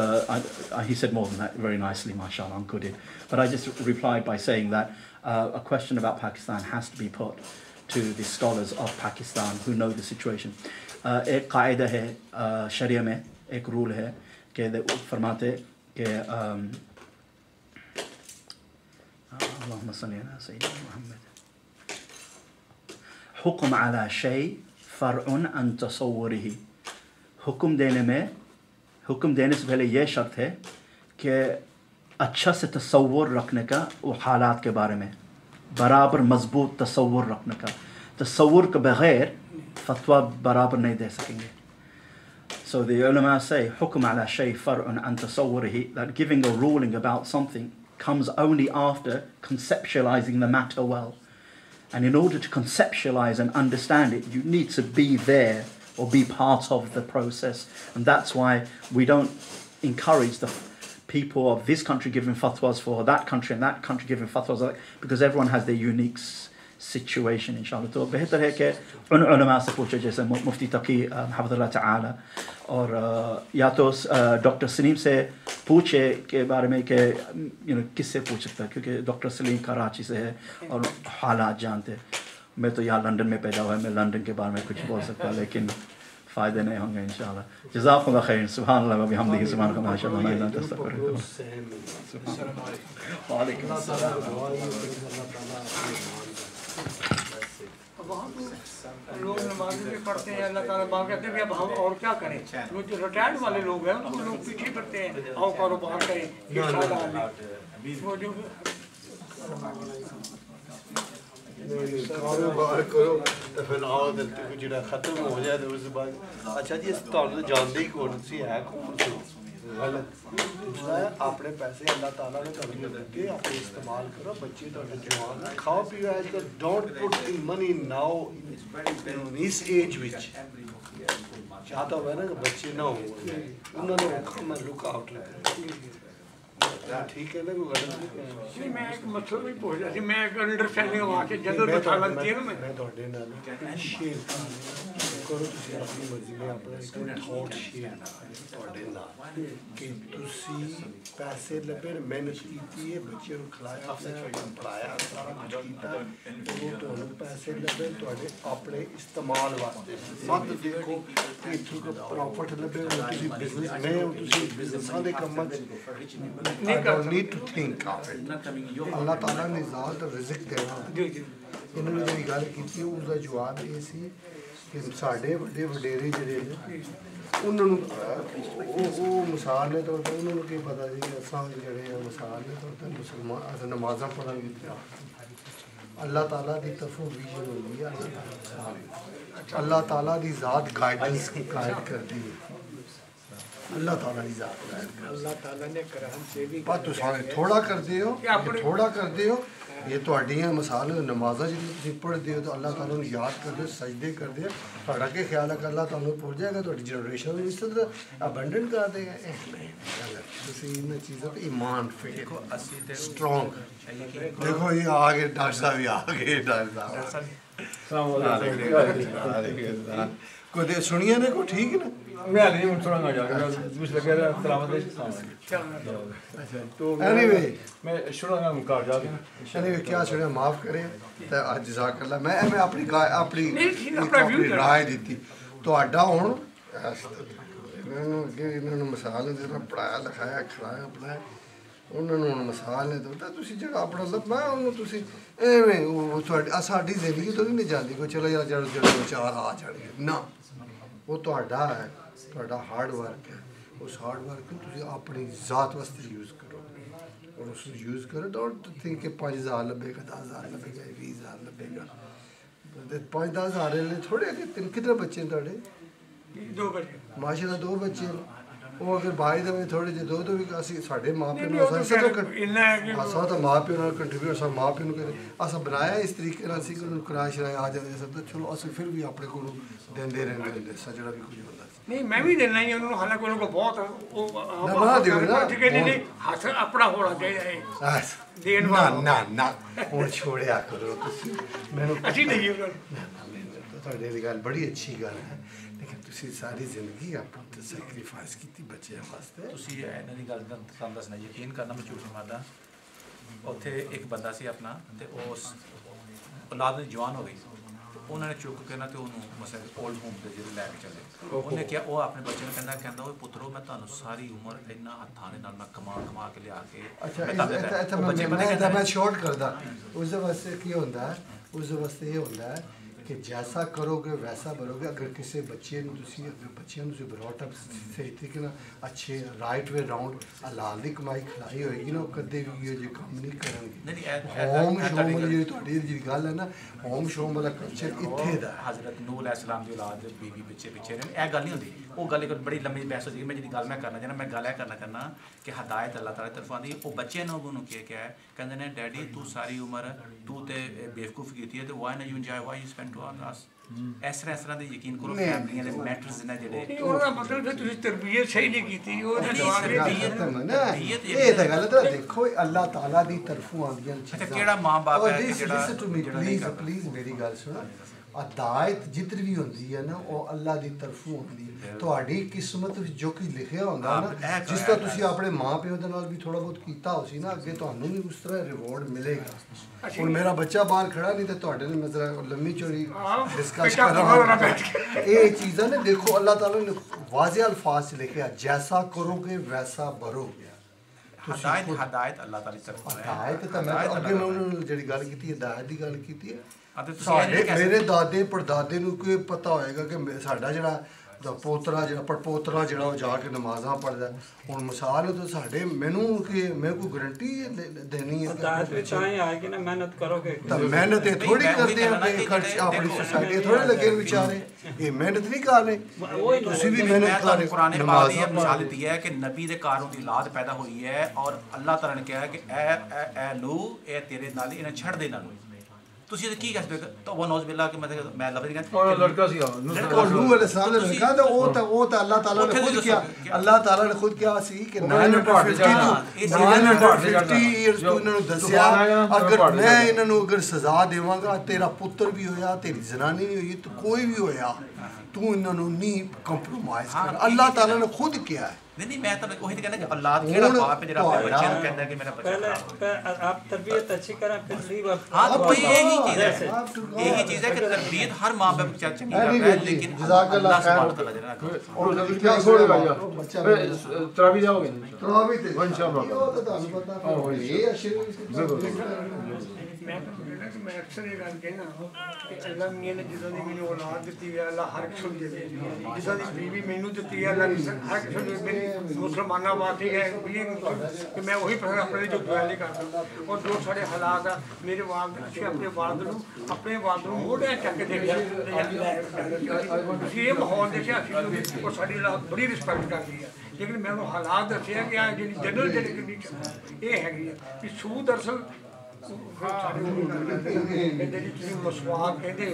he said more than that very nicely, mashallah, I'm good. But I just replied by saying that a question about Pakistan has to be put to the scholars of Pakistan who know the situation. एक कायदा है शरिया में, एक rule है कि फरमाते कि अल्लाहुम्मा सल्ली अला सय्यिदना मुहम्मद, हुक्म अला शै फरउन अन तसव्वुरिही। हुक्म देने से पहले यह शर्त है कि अच्छा से तसव्वुर रखने का, वो हालात के बारे में बराबर मजबूत तसव्वुर रखने का। तसव्वुर के बगैर फतवा बराबर नहीं दे सकेंगे। So the ulama say, hukm ala shay far'un an tasawwurihi, that giving a ruling about something comes only after conceptualizing the matter well. And in order to conceptualize and understand it, you need to be there or be part of the process. And that's why we don't encourage the people of this country giving fatwas for that country and that country giving fatwas, because everyone has their unique situation, inshallah. तो बेहतर है कि उन उलमा से पूछे जैसे मुफ्ती तकी हफ़िज़हुल्लाह ताला, और या तो डॉक्टर सलीम से पूछे के बारे में कि किससे पूछ सकता है, क्योंकि डॉक्टर सलीम कराची से है और हालात जानते हैं। मैं तो यहाँ लंदन में पैदा हुआ है, मैं लंदन के बारे में कुछ बोल सकता, लेकिन फ़ायदे नहीं होंगे इंशाल्लाह। जज़ाकुमुल्लाह खैर। सुभानअल्लाह व बिहम्दिही सुभानअल्लाह माशाअल्लाह ला इलाहा इल्लल्लाह अस्तगफिरुल्लाह। वालेकुम अस्सलाम। वहाँ तो लोग नमाज भी पढ़ते हैं, अल्लाह ताला बात कहते हैं कि अब हम और क्या करें। वो जो रिटायर्ड वाले लोग हैं उनको लोग पीछे करते हैं, आओ कारोबार करें, वो जो कारोबार करो तो फिर आओ जो खत्म हो जाए तो उसके बाद अच्छा जी तो जानते ही कौन सी है कौन सी गलत अपने पैसे अल्लाह ताला ने करने लगे अपने इस्तेमाल करो बच्चे तो जवान खाओ पियो आजकल don't put in money now in this age which चाहता हुआ ना कि बच्चे ना हो उन्होंने लुक आउट ठीक है ना, कोई गलत नहीं कह रहा। नहीं मैं एक मसला भी पूछ रहा थी, मैं एक अंडरस्टैंडिंग वाके ਜਦੋਂ ਬਤਾਲਾ ਦਿੱਤੀ ਨਾ मैं ਤੁਹਾਡੇ ਨਾਲ ਸ਼ੇਅਰ ਕਰੋ, ਤੁਸੀਂ ਆਪਣੀ ਮਰਜ਼ੀ ਨਾਲ ਆਪਣਾ ਇੱਕ ਥਾਟ ਸ਼ੇਅਰ ਤੁਹਾਡੇ ਨਾਲ ਕਿ ਤੁਸੀਂ ਪੈਸੇ ਲੱਭੇ, ਮਿਹਨਤ ਕੀਤੀ ਹੈ, ਬੱਚਿਆਂ ਨੂੰ ਖਿਲਾਇਆ ਪੜਾਇਆ, ਸਾਰਾ ਕੁਝ ਕੀਤਾ, ਉਹ ਤੁਹਾਨੂੰ ਪੈਸੇ ਲੱਭੇ ਤੁਹਾਡੇ ਆਪਣੇ ਇਸਤੇਮਾਲ ਵਾਸਤੇ। ਮਤ ਦੇਖੋ ਕਿ ਇੱਥੋਂ ਕੋਈ ਪ੍ਰੋਫਿਟ ਲੱਭੇ, ਤੁਸੀਂ ਬਿਜ਼ਨਸ ਮੈਂ ਤੁਸੀਂ ਬਿਜ਼ਨਸਾਂ ਦੇ ਕੰਮਾਂ 'ਚ ਨਹੀਂ ਕਰ need to think of it. ਅੱਲਾਹ ਤਾਲਾ ਨੇ ਜ਼ਾਤ ਰਿਜ਼ਕ ਦੇਣਾ। ਇਹਨਾਂ ਨੇ ਜਿਹੜੀ ਗੱਲ ਕੀਤੀ ਉਹਦਾ ਜਵਾਬ ਇਹ ਸੀ ਕਿ ਸਾਡੇ ਵੱਡੇ ਵਡੇਰੇ ਜਿਹੜੇ ਨੇ ਉਹਨਾਂ ਨੂੰ ਉਹ ਮਿਸਾਲ ਨੇ ਤੌਰ 'ਤੇ ਉਹਨਾਂ ਨੂੰ ਕੀ ਪਤਾ ਸੀ ਕਿ ਅਸਾਂ ਜਿਹੜੇ ਆ ਮਿਸਾਲ ਨੇ ਤੌਰ 'ਤੇ ਮੁਸਲਮਾਨ ਅਸੀਂ ਨਮਾਜ਼ਾਂ ਪੜ੍ਹਾਂਗੇ। ਅੱਲਾਹ ਤਾਲਾ ਦੀ ਤਰਫੋਂ ਵਿਜ਼ਨ ਹੁੰਦੀ ਹੈ, ਅੱਲਾਹ ਤਾਲਾ ਦੀ ਜ਼ਾਤ ਗਾइडेंस गाइड करती है, अल्लाह ताला की ज़ात गाइड करती है। अल्लाह ताला ने करम से भी पर तुम थोड़ा करते हो, थोड़ा करते हो, ये ਤੁਹਾਡੀਆਂ ਮਿਸਾਲ ਨਮਾਜ਼ਾਂ ਜਿਹੜੀ ਤੁਸੀਂ ਪੜ੍ਹਦੇ ਹੋ ਤਾਂ ਅੱਲਾਹ ਤਾਲਾ ਨੂੰ ਯਾਦ ਕਰਦੇ ਹੋ, ਸਜਦੇ ਕਰਦੇ ਹੋ, ਤੁਹਾਡਾ ਕੀ ਖਿਆਲ ਹੈ ਕਿ ਅੱਲਾਹ ਤੁਹਾਨੂੰ ਪੁੱਛ ਜਾਏਗਾ, ਤੁਹਾਡੀ ਜਨਰੇਸ਼ਨ ਨੂੰ ਇਸ ਤਰ੍ਹਾਂ ਅਬੰਡੈਂਟ ਕਰ ਦੇਗਾ? ਤੁਸੀਂ ਇਹਨਾਂ ਚੀਜ਼ਾਂ 'ਤੇ ਈਮਾਨ ਦੇਖੋ ਅਸੀਂ ਤੇ ਸਟਰੋਂਗ ਦੇਖੋ ਇਹ ਆ ਗਏ ਡਾਕਟਰ ਸਾਹਿਬ ਵੀ ਆ ਗਏ ਡਾਕਟਰ ਸਾਹਿਬ ਕੋਈ ਦੇ ਸੁਣੀਆਂ ਨੇ ਕੋਈ ਠੀਕ ਨਾ मैं नहीं सुनाऊंगा जाकर कुछ लगेगा सलामत है तो एनीवे मैं सुनाऊंगा मुकार जाके एनीवे क्या सुना माफ करे तो आज जज़ाकल्लाह मैं अपनी अपनी राय दी ਤੁਹਾਡਾ ਹੁਣ ਇਹਨਾਂ ਨੂੰ ਮਿਸਾਲ ਜਿਹੜਾ ਪੜਾਇਆ ਲਿਖਾਇਆ ਖਿਲਾਇਆ ਪੜਾਇਆ ਉਹਨਾਂ ਨੂੰ ਹੁਣ ਮਿਸਾਲ ਨੇ ਦਿੱਤਾ ਤੁਸੀਂ ਜਿਹੜਾ ਆਪਣਾ ਲੱਭਾ ਉਹਨੂੰ ਤੁਸੀਂ ਐਵੇਂ ਉਹ ਤੁਹਾਡੀ ਸਾਡੀ ਜ਼ਿੰਦਗੀ ਤੋਂ ਨਹੀਂ ਜਾਂਦੀ ਕੋਈ ਚਲੋ ਯਾਰ ਜਿਹੜੇ ਚਾਰ ਆ ਜਾਣਗੇ ਨਾ ਉਹ ਤੁਹਾਡਾ ਹੈ ਤੁਹਾਡਾ ਹਾਰਡ ਵਰਕ ਹੈ ਉਸ ਹਾਰਡ ਵਰਕ ਨੂੰ ਤੁਸੀਂ ਆਪਣੀ ਜ਼ਾਤ ਵਾਸਤੇ ਯੂਜ਼ ਕਰੋ ਔਰ ਉਸ ਨੂੰ ਯੂਜ਼ ਕਰੋ ਡੋਂਟ ਥਿੰਕ ਕਿ 5000 ਲੱਭੇਗਾ 10000 ਲੱਭੇਗਾ 20000 ਲੱਭੇਗਾ 5-10,000 ਲਈ ਥੋੜੇ ਕਿੰਨੇ ਬੱਚੇ ਨੇ ਤੁਹਾਡੇ 2 ਬੱਚੇ ਮਾਸ਼ਾਅੱਲਾ 2 ਬੱਚੇ ਉਹ ਅਗਰ ਬਾਈ ਦੇ ਵਿੱਚ ਥੋੜੇ ਜਿਹੇ ਦੋ ਵੀ ਅਸੀਂ ਸਾਡੇ ਮਾਂ ਪਿਓ ਨੂੰ ਅਸਾਂ ਤਾਂ ਮਾਂ ਪਿਓ ਨਾਲ ਕੰਟਰੀਬਿਊਟ ਸਾ ਮਾਂ ਪਿਓ ਨੂੰ ਕਹਿੰਦੇ ਅਸਾਂ ਬਣਾਇਆ ਇਸ ਤਰੀਕੇ ਨਾਲ ਸੀ ਕਿ ਉਹਨੂੰ ਕਿਰਾਇਆ ਸ਼ਰਾਇਆ ਆ ਜਾਂਦੇ ਸਭ ਤਾਂ ਚਲੋ ਅਸੀਂ ਫਿਰ ਵੀ ਆਪਣੇ ਕੋਲੋਂ ਦਿੰਦੇ ਰਹਿੰਦੇ ਸਜਣਾ ਵੀ ਕੁਝ ਹੁੰਦਾ ਸੀ ਨਹੀਂ ਮੈਂ ਵੀ ਦੇਣਾ ਹੀ ਉਹਨਾਂ ਨੂੰ ਹਾਲਾਂਕਿ ਉਹਨਾਂ ਕੋਲ ਬਹੁਤ ਉਹ ਬਣਾ ਦਿਓ ਨਾ ਠੀਕ ਹੈ ਨਹੀਂ ਹੱਥ ਆਪਣਾ ਹੋਣਾ ਚਾਹੀਦਾ ਹੈ ਦੇਣ ਵਾਲਾ ਨਾ ਹੁਣ ਛੋੜਿਆ ਕਰੋ ਤੁਸੀਂ ਮੈਨੂੰ ਅਸੀਂ ਨਹੀਂ ਉਹਨਾਂ ਨੂੰ ਤੁਹਾਡੇ ਦੀ ਗੱਲ ਬੜੀ ਅੱਛੀ ਗੱਲ ਹੈ ਲੇਕਿਨ ਤੁਸੀਂ ਸਾਰੀ ਜ਼ਿੰਦਗੀ ਆਪਣੀ ਸੈਕਰੀਫਾਈਸ ਕੀਤੀ ਬੱਚਿਆਂ ਵਾਸਤੇ ਤੁਸੀਂ ਇਹਨਾਂ ਦੀ ਗੱਲ ਦਾ ਤੁਹਾਨੂੰ ਦੱਸਣਾ ਯਕੀਨ ਕਰਨਾ ਮੈਂ ਝੂਠ ਨਹੀਂ ਮਾਰਦਾ ਉੱਥੇ ਇੱਕ ਬੰਦਾ ਸੀ ਆਪਣਾ ਤੇ ਉਸ ਔਲਾਦ ਦੀ ਜਵਾਨ ਹੋ ਗਈ ਉਹਨਾਂ ਨੇ ਚੁੱਕ ਕੇ ਨਾ ਤੇ ਉਹਨੂੰ ਮਸਲ ਓਲਡ ਹੋਮ ਤੇ ਜਿਹੜੇ ਲੈ ਕੇ ਚੱਲੇ ਉਹਨੇ ਕਿਹਾ ਉਹ ਆਪਣੇ ਬੱਚੇ ਨੂੰ ਕਹਿੰਦਾ ਓਏ ਪੁੱਤਰੋ ਮੈਂ ਤੁਹਾਨੂੰ ਸਾਰੀ ਉਮਰ ਇੰਨਾ ਹੱਥਾਂ ਦੇ ਨਾਲ ਮੈਂ ਕਮਾ ਕੇ ਲਿਆ ਕੇ ਅੱਛਾ ਮੈਂ ਸ਼ਾਰਟ ਕਰਦਾ ਉਸ ਦੇ ਵਾਸਤੇ ਕੀ ਹੁੰਦਾ ਹੈ ਉਸ ਦੇ ਵਾਸਤੇ ਇਹ ਹੁੰਦਾ ਹੈ कि जैसा करोगे वैसा भरोगे अगर किसी बच्चे अगर बच्चे ब्रॉट अप सही तरीके ना अच्छे राइट वे राउंड हलाल की कमाई खिलाई होएगी ना कदे भी ये काम नहीं करेंगे होम शोम वाली जी गल है ना होम शोम वाला कल्चर इत्थे दा हज़रत नूह अलैहिस्सलाम दी औलाद बीवी पिछे ने यह गल नहीं होंदी वो गल एक बड़ी लंबी बहस होती है मैं जी गल मैं करना चाहना मैं गल करना कि हदायत अल्लाह ताला तरफों आती वो बच्चे ने उन्होंने क्या है कहते हैं डैडी तू सारी उम्र तू तो बेवकूफ़ की है तो वाई ना you enjoy why you spend two hour us ਇਸ ਤਰ੍ਹਾਂ ਦੇ ਯਕੀਨ ਕਰੋ ਫੈਮਲੀਆਂ ਦੇ ਮੈਟਰਸ ਨੇ ਜਿਹੜੇ ਉਹਦਾ ਮਤਲਬ ਫਿਰ ਤੁਸੀਂ ਤਰਬੀਅਤ ਸਹੀ ਨਹੀਂ ਕੀਤੀ ਉਹਦਾ ਜਵਾਬ ਇਹ ਤਾਂ ਗੱਲ ਤਾਂ ਦੇਖੋ ਅੱਲਾਹ ਤਾਲਾ ਦੀ ਤਰਫੋਂ ਆਉਂਦੀਆਂ ਚੀਜ਼ਾਂ ਕਿਹੜਾ ਮਾਂ-ਬਾਪ ਹੈ ਜਿਹੜਾ ਪਲੀਜ਼ ਮੇਰੀ ਗੱਲ ਸੁਣੋ ਹਦਾਇਤ ਜਿੱਧਰ ਵੀ ਹੁੰਦੀ ਹੈ ਨਾ ਉਹ ਅੱਲਾਹ ਦੀ ਤਰਫੋਂ ਹੁੰਦੀ ਹੈ ਤੁਹਾਡੀ ਕਿਸਮਤ ਵਿੱਚ ਜੋ ਕੁਝ ਲਿਖਿਆ ਹੁੰਦਾ ਨਾ ਜਿਸ ਤਰ੍ਹਾਂ ਤੁਸੀਂ ਆਪਣੇ ਮਾਂ ਪਿਓ ਦੇ ਨਾਲ ਵੀ ਥੋੜਾ ਬਹੁਤ ਕੀਤਾ ਹੋ ਸੀ ਨਾ ਅੱਗੇ ਤੁਹਾਨੂੰ ਵੀ ਉਸ ਤਰ੍ਹਾਂ ਰਿਵਾਰਡ ਮਿਲੇਗਾ ਹੁਣ ਮੇਰਾ ਬੱਚਾ ਬਾਹਰ ਖੜਾ ਨਹੀਂ ਤੇ ਤੁਹਾਡੇ ਨਾਲ ਮੈਂ ਜ਼ਰਾ ਲੰਮੀ ਚੌੜੀ ਡਿਸਕਸ ਕਰ ਰਹਾ ਇਹ ਚੀਜ਼ਾਂ ਨੇ ਦੇਖੋ ਅੱਲਾਹ ਤਾਲਾ ਨੇ ਵਾਜ਼ਿਹ ਅਲਫਾਜ਼ 'ਚ ਲਿਖਿਆ ਜੈਸਾ ਕਰੋਗੇ ਵੈਸਾ ਭਰੋਗੇ ਹਦਾਇਤ ਅੱਲਾਹ ਤਾਲਾ ਦੀ ਤਰਫੋਂ ਹੈ ਹਦਾਇਤ ਤਾਂ ਮੈਂ ਅੱਗੇ ਮੈਂ ਉਹਨਾਂ ਨੂੰ ਜਿਹੜੀ ਗੱਲ ਕੀਤੀ ਹਦਾਇਤ ਦੀ ਗੱਲ ਕੀਤੀ ਹੈ ਸਾਡੇ ਮੇਰੇ ਦਾਦੇ ਪੜਦਾਦੇ ਨੂੰ ਕੋਈ ਪਤਾ ਹੋਏਗਾ ਕਿ ਸਾਡਾ ਜਿਹੜਾ ਪੋਤਰਾ ਜਿਹੜਾ ਪੜਪੋਤਰਾ ਜਿਹੜਾ ਉਹ ਜਾ ਕੇ ਨਮਾਜ਼ਾਂ ਪੜ੍ਹਦਾ ਹੁਣ ਮਿਸਾਲ ਤਾਂ ਸਾਡੇ ਮੈਨੂੰ ਕਿ ਮੈਂ ਕੋਈ ਗਰੰਟੀ ਦੇਣੀ ਹੈ ਕਿ ਨਾ ਮਿਹਨਤ ਕਰੋਗੇ ਤਾਂ ਮਿਹਨਤ ਇਹ ਥੋੜੀ ਕਰਦੇ ਆ ਖਰਚ ਆਪਣੀ ਸੋਸਾਇਟੀ ਥੋੜੇ ਲੱਗੇ ਵਿਚਾਰੇ ਇਹ ਮਿਹਨਤ ਨਹੀਂ ਕਰ ਰਹੇ ਤੁਸੀਂ ਵੀ ਮਿਹਨਤ ਕਰ ਰਹੇ ਕੁਰਾਨ ਪਾਕ ਦੀ ਮਿਸਾਲ ਦਿੱਤੀ ਹੈ ਕਿ ਨਬੀ ਦੇ ਘਰ ਉਹਦੀ ਔਲਾਦ ਪੈਦਾ ਹੋਈ ਹੈ ਔਰ ਅੱਲਾਹ ਤਾਲਾ ਨੇ ਕਿਹਾ ਕਿ ਐ ਲੂ ਇਹ ਤੇਰੇ ਨਾਲ ਇਹਨਾਂ ਛੱਡ ਦੇ ਨਾਲ ਤੁਸੀਂ ਕੀ ਕਹਿ ਸਕਦੇ ਤਾਂ ਉਹ ਨੌਜ਼ ਬਿੱਲਾ ਕਿ ਮੈਂ ਲਫ਼ਜ਼ ਕਹਿੰਦਾ ਉਹ ਲੜਕਾ ਸੀ और नूह अलैहिस्सलाम ने कहा तो वो तो अल्लाह ताला ने खुद किया अल्लाह ताला ने खुद किया सी कि 950 years तू इन्हां नु दस्या अगर मैं इन्हां नु अगर सजा देवांगा तेरा पुत्र भी होया तेरी जनानी भी हुई तो कोई भी होया तू इन्हां नु नहीं कंप्रोमाइज कर अल्लाह ताला ने खुद किया है नहीं मैं तो वही कहना कि औलाद केड़ा बाप है जेड़ा अपने बच्चे को कहता है कि मेरा बच्चा पहले आप तरबियत अच्छी करें फिर लीव आप हां तो वही यही चीज है कि तरबियत हर मां बाप की चंगी करता है लेकिन अल्लाह सुब्हान तआला जेड़ा और क्या छोड़े भाईया तरावी जाओगे तरावी ते इंशाल्लाह वो तो ਤੁਹਾਨੂੰ ਪता ये अशर मैं अक्सर ये गल कहना कि अल्लाह मियां ने जिदा दी मैनू औलाद दित्ती है अल्लाह हर किस्म दे जिदा दी बीवी मैनू दित्ती है अल्लाह हर किस्म दे मेरी मुसलमाना बात ही है कि मैं वही पसंद अपने जो बयान करता और जो सारे हालात है मेरे वालद अच्छे अपने वालद नू मोढ़े चक के देखिया ये माहौल देखिया और साडी बड़ी रिस्पेक्ट करती है लेकिन मैं वो हालात दसे कि जी जनरल ये हैगी कि सूद असल मसवाक कहते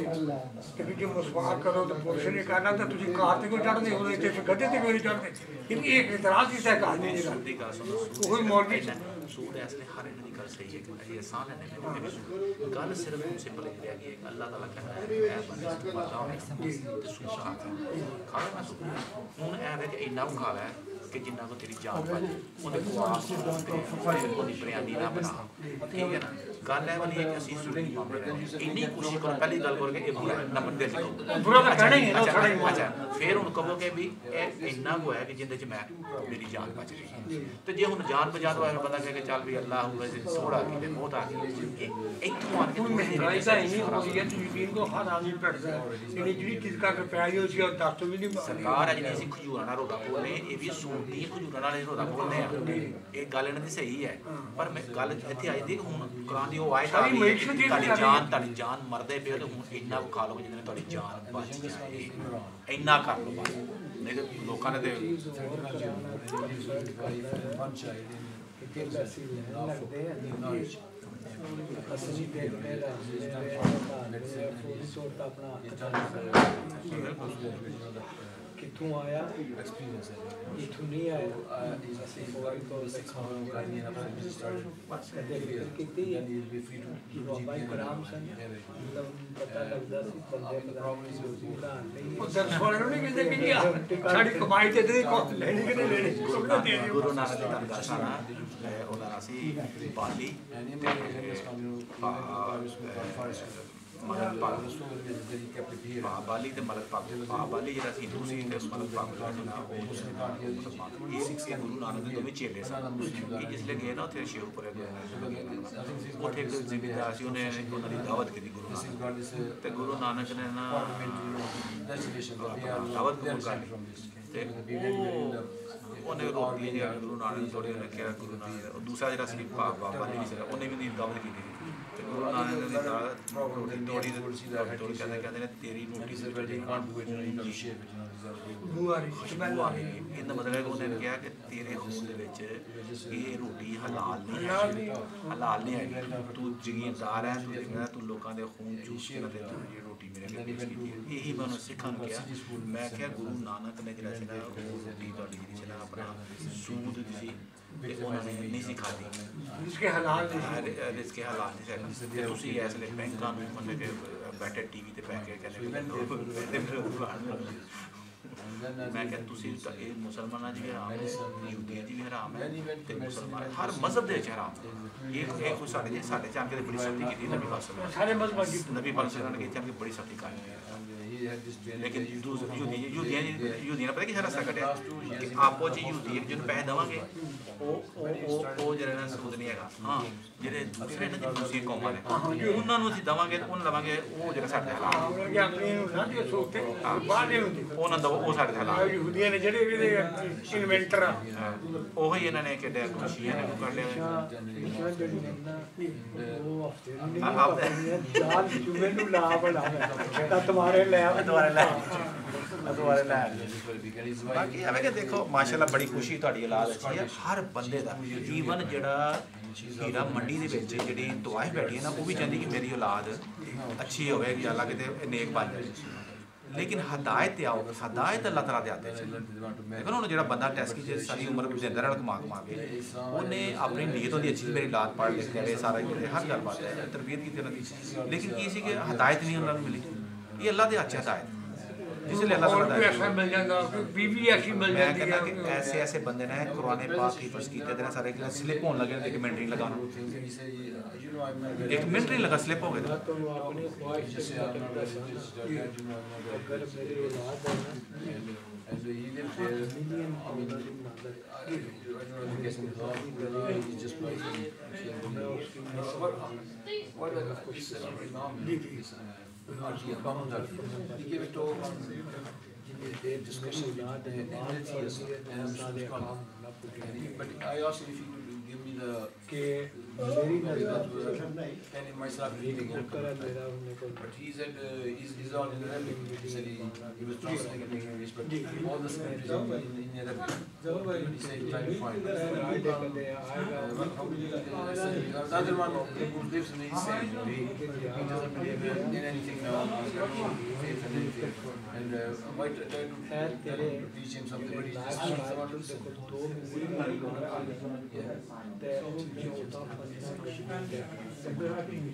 कि जी मसवाक करो तो पुरुष ने करना तो तुम कार से क्यों चढ़ते हो गड्ढे से क्यों नहीं चढ़ते लेकिन एक इतराज की तय कर नहीं वही मौलवी सूद ऐसे हर एक दी गल सही है कि ये आसान है गल सिर्फ सिंपल है कि अल्लाह ताला कहता है मैं बंदे से बताऊं ते सूद खा खावे मैं सूद हुन ऐ है कि इन्ना खावे कि जिन्ना को तेरी जान पाए ओदे को आस ओदी बयानी ना बना ठीक है ना गल है वाली है कि असि सूद नहीं मामले इन्नी कोशिश करो पहली गल करो कि ये बुरा नंबर दे लिखो बुरा तो कहना ही है ना थोड़ा अच्छा फिर उन कहो कि भी ए इन्ना को है कि जिंदे च मैं मेरी जान बच रही है तो जे हुन जान बचा दो बंदा कहे कि चल भी अल्लाह हुआ सोड़ा की ते मौत आ गई इत्थों आके तुम महंगाई सा ही हो गई है दिन को हर आदमी पड़ता है ये जी चीज का रुपया ही उसकी और 10 तो भी नहीं सरकार है जिन्हें खजूरा ना रोदा बोलने ये भी सूदी खजूरा नाल रोदा बोलने एक गल इन्हां दी सही है पर मैं गल इत्थे आई थी हुन कुरान दी ओ आयत आ गई ताड़ी जान मरदे पे तो हुन इन्ना खा लो जिन्ने ताड़ी जान बच जाए इन्ना कर लो बस नहीं तो लोकां ने ते कितों आया इथों नहीं आया असि फौरी तौर पे बाबा कराम सन मतलब पता लगदा सी बंदे साड़ी कमाई ते दी को लेनी कि नहीं लेनी गुरु नानक दी दरगाह साना ओदा नाम सी बाली मलक पाक बाली ते मलक पाक बाली जेड़ा सी हिंदू सी ते मलक पाक जेड़ा ओ ये गुरु नानक दे दोवें चेले सन इसलिए गए ना उत्थे शेरपुर उत्थे एक जिम्मेदार सी उन्हें उन्हां दी दावत की गुरु नानक ते गुरु नानक ने ना दावत कबूल कर ली ते उन्हें रोटी गुरु नानक थोड़े रखे गुरु नानक दूसरा जेड़ा सी बाबा नहीं सी उन्हें भी दावत की गुरु नानक ने रोटी थोड़ी कहते ने तेरी रोटी से मतलब है उन्हें कहा कि तेरे खून दे विच ये रोटी हलाल नहीं है तू जगीरदार है तू लोगों के खून चूस के ये रोटी मेरे यही मैं उन्हें सिखा किया मैं क्या गुरु नानक ने जरा सी ना रोटी थोड़ी जी ना अपना सूद सी उन्होंने नहीं सिखाती इसके हालात तुसी इसलिए बैंकां नूं मतलब कि बैठे टीवी ते पैके कहने मैं क्या तुसी ये मुसलमानां च भी हराम है यहूदियां च भी हराम है ते मुसलमान हर मजहब दे विच हराम ये कोई साडे च आके बड़ी सख्ती कीती नबी पाक सारे मजहब नबी पाक ने कीती बड़ी सख्ती की लेकिन यहूदियां पता कि रास्ता कटिया आपो च यहूदी जिन्होंने पैसे देवांगे वो जरा ना सूद नहीं है हाँ जेडे दूसरे ना दूसरी कौमां ने उन्होंने असीं देवांगे उन्हें लवांगे वो जरा साडे हालात उन्होंने दवो वो साडे हालात यहूदियां ने जेडे इन्वेंटर ओही इन्हां ने केडे खुशियां ने कर लिया बाकी है कि देखो माशाल्लाह बड़ी खुशी तुहाडी औलाद अच्छी है हर बंदे दा ईवन जेड़ा हीरा मंडी ਦੇ ਵਿੱਚ ਜਿਹੜੀ ਤਵਾਇਫ ਬੈਠੀ ਹੈ ਨਾ ਉਹ ਵੀ ਚਾਹੁੰਦੀ ਕਿ ਮੇਰੀ ਔਲਾਦ ਅੱਛੀ ਹੋਵੇਗੀ ਅੱਲਾ ਕਿਤੇ ਨੇਕ ਬਣ ਜਾਏ लेकिन हदायत आओ हदायत अल्लाह तआला दे हाथ च देखो ना ਜਿਹੜਾ ਬੰਦਾ ਟੈਸਟ ਕੀ ਸਾਰੀ ਉਮਰ ਗੁਜ਼ਰਦਾ ਰਹਿਣਾ ਕਮਾ ਕੇ ਉਹਨੇ ਆਪਣੀ ਨੀਅਤ ਉਹਦੀ ਅੱਛੀ ਮੇਰੀ ਔਲਾਦ ਪੜ੍ਹ ਲਿਖ ਜਾਵੇ ਸਾਰਾ ਕੁਝ ਹਰ ਗੱਲ ਬਾਤ ਹੈ ਤਰਬੀਅਤ ਕੀਤੀ ਉਹਨਾਂ ਦੀ ਲੇਕਿਨ ਕੀ ਸੀ ਕਿ ਹਦਾਇਤ ਨਹੀਂ ਉਹਨਾਂ ਨੂੰ ਮਿਲੀ ਇਹ ਅੱਲਾਹ ਦੇ ਹੱਥ 'ਚ ਹਦਾਇਤ जिसलिए अल्लाह और भी ऐसा मिल जाएगा बीवी ऐसी मिल मैं जाती कहना है कि ऐसे ऐसे बंदे ने कुरान पाक की फर्ज कीते थे सारे स्लिप होने लगे एक मिनट नहीं लगाना एक मिनट नहीं लगा स्लिप हो गए तो अपनी ख्वाहिश से अगर मेरी औलाद है He gave a talk on discussing the entities but I asked him if he could give me the and in myself reading it. But he said he's all in Arabic. He said he was translating in English, but all the script is in Arabic. He said he tried to find another one who lives in the same way. He doesn't believe in anything now. Faith and anything. And I might try to teach him something, but he just doesn't want to listen.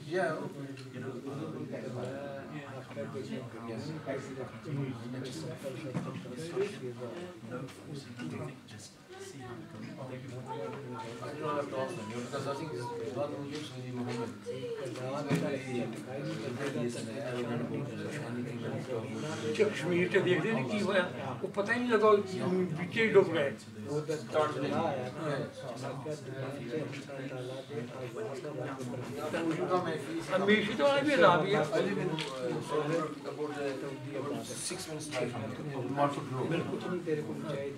Yeah. I don't have to ask them, because I think it's one who lives with Muhammad. Kashmir से देखते नहीं की हुआ वो पता ही नहीं लगा पीछे ही डूब गए हमेशा तो भी अजाब ही है about 6 minutes drive from Marford Road. कुछ नहीं तेरे को चाहिए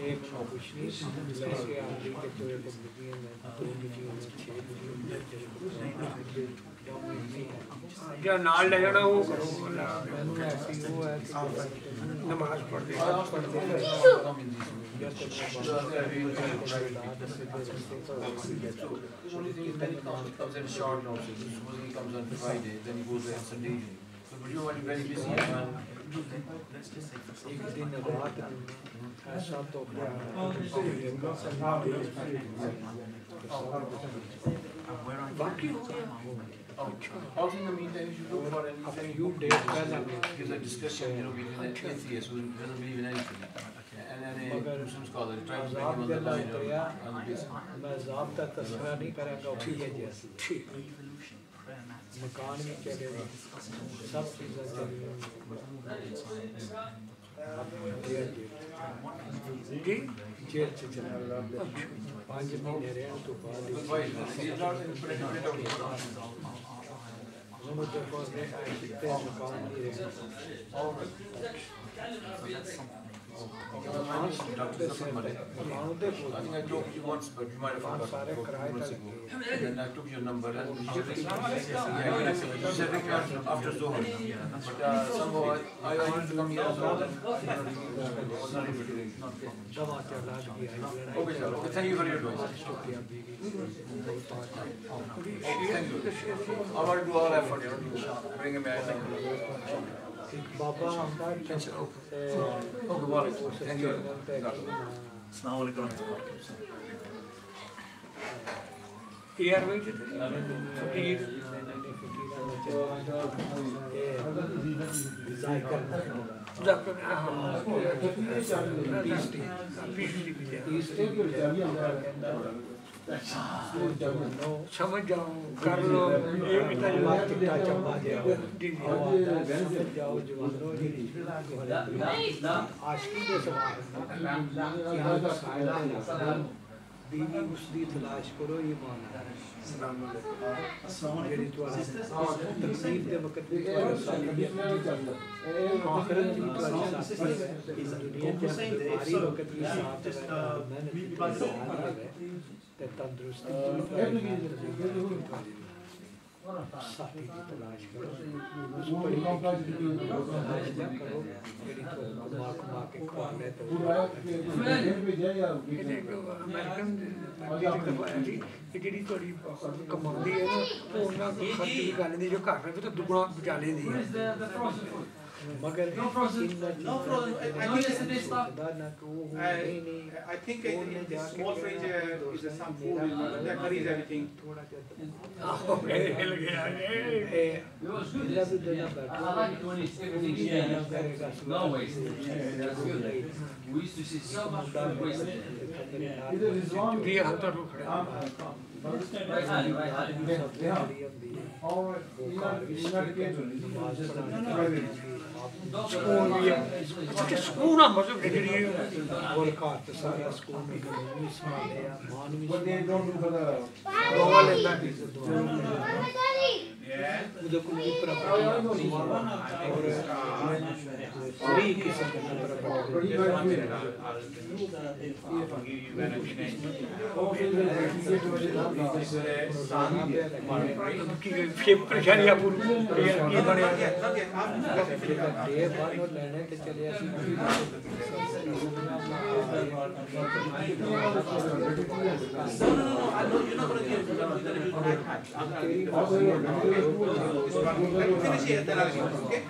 एक कुछ नहीं लेके आदमी के चोरे को मीटिंग में 2 मीटिंग में 6 मीटिंग जो नाल ले जाना वो करो मैंने ऐसी वो है नमाज पढ़ते Only thing is, then he comes in short notice. Suppose he comes on Friday, then he goes there Sunday evening. So, but you are very busy, and एक दिन रात ऐसा तो बाकी also in the meantime, you should look for anything. you date पहला There's a discussion, between an atheist who doesn't believe in anything, and then a Muslim scholar tries to bring him on the line on the basis. मैं ज़ाब्ता तस्वीर नहीं करेंगा उसी के जैसे ठीक मकान भी चले सब चीज़ें चली जी जेल से चला 5 महीने रहने तो मुझे बोलते हैं मकान नहीं Doctor somebody. I think I talked to you once, but you might have forgotten 4 months ago. And then I took your number and you said ring me after Zohar. But somehow I used to come here as well. Okay, sir. Okay, thank you for your advice. Okay, thank you. I want to do all effort, bring him back. बाबा हमारा Thank you. Airways फकीर समझ जाओ कर लो एक चिट्टा चंबा समझ जाओ जवानों आशिकी के सवाल बीवी उसकी तलाश करो ये माना ਜਿਹੜੀ ਤੁਹਾਡੀ ਤਕਲੀਫ ਦੇ ਵਕਤ ਵੀ ਤੁਹਾਡਾ ਸਾਥ ਦੇ ਆਖਰਤ ਵੀ ਤੁਹਾਡਾ ਸਾਥ ਹੈ ਇਸ ਦੁਨੀਆ ਦੇ ਸਾਰੀ ਵਕਤ ਵੀ ਸਾਥ ਹੈ ਮਿਹਨਤ ਤੇ ਤੰਦਰੁਸਤੀ साथी की तलाश करो उस पढ़ी लिखी करो ਜਿਹੜੀ ਤੁਹਾਨੂੰ ਕਮਾ ਕਮਾ ਕੇ ਖਵਾ ਲੈ ਤੋ ਇਹ ਜਿਹੜੀ ਤੁਹਾਡੀ ਕਮਾਉਂਦੀ ਹੈ ਨਾ ਉਹ ਉਹਨਾਂ ਕੋਲ ਖਰਚ ਦੀ ਗੱਲ ਨਹੀਂ ਜੋ ਘਰ ਵਿੱਚ ਤਾਂ ਦੁੱਗਣਾ ਬਚਾ ਲੈਂਦੀ ਹੈ ਮਗਰ No problem. I think this small fridge is some food that carries everything. हिल गया We used to see so much food wasted. ये हम तो रुक रहे ਸਕੂਲ ਆ ਮਤਲਬ ਜਿਹੜੀ ਗੋਲ ਘਾਟ ਸਾਰਾ ਸਕੂਲ में गई समाले आ मान भी रोवा लेंदा मुझे कोई प्रॉपर्टी अपनी और फ्री किस्म की प्रॉपर्टी की परेशानियां पूरी ये बने ये बार और लेने के चले Finish it, then I'll give it, okay?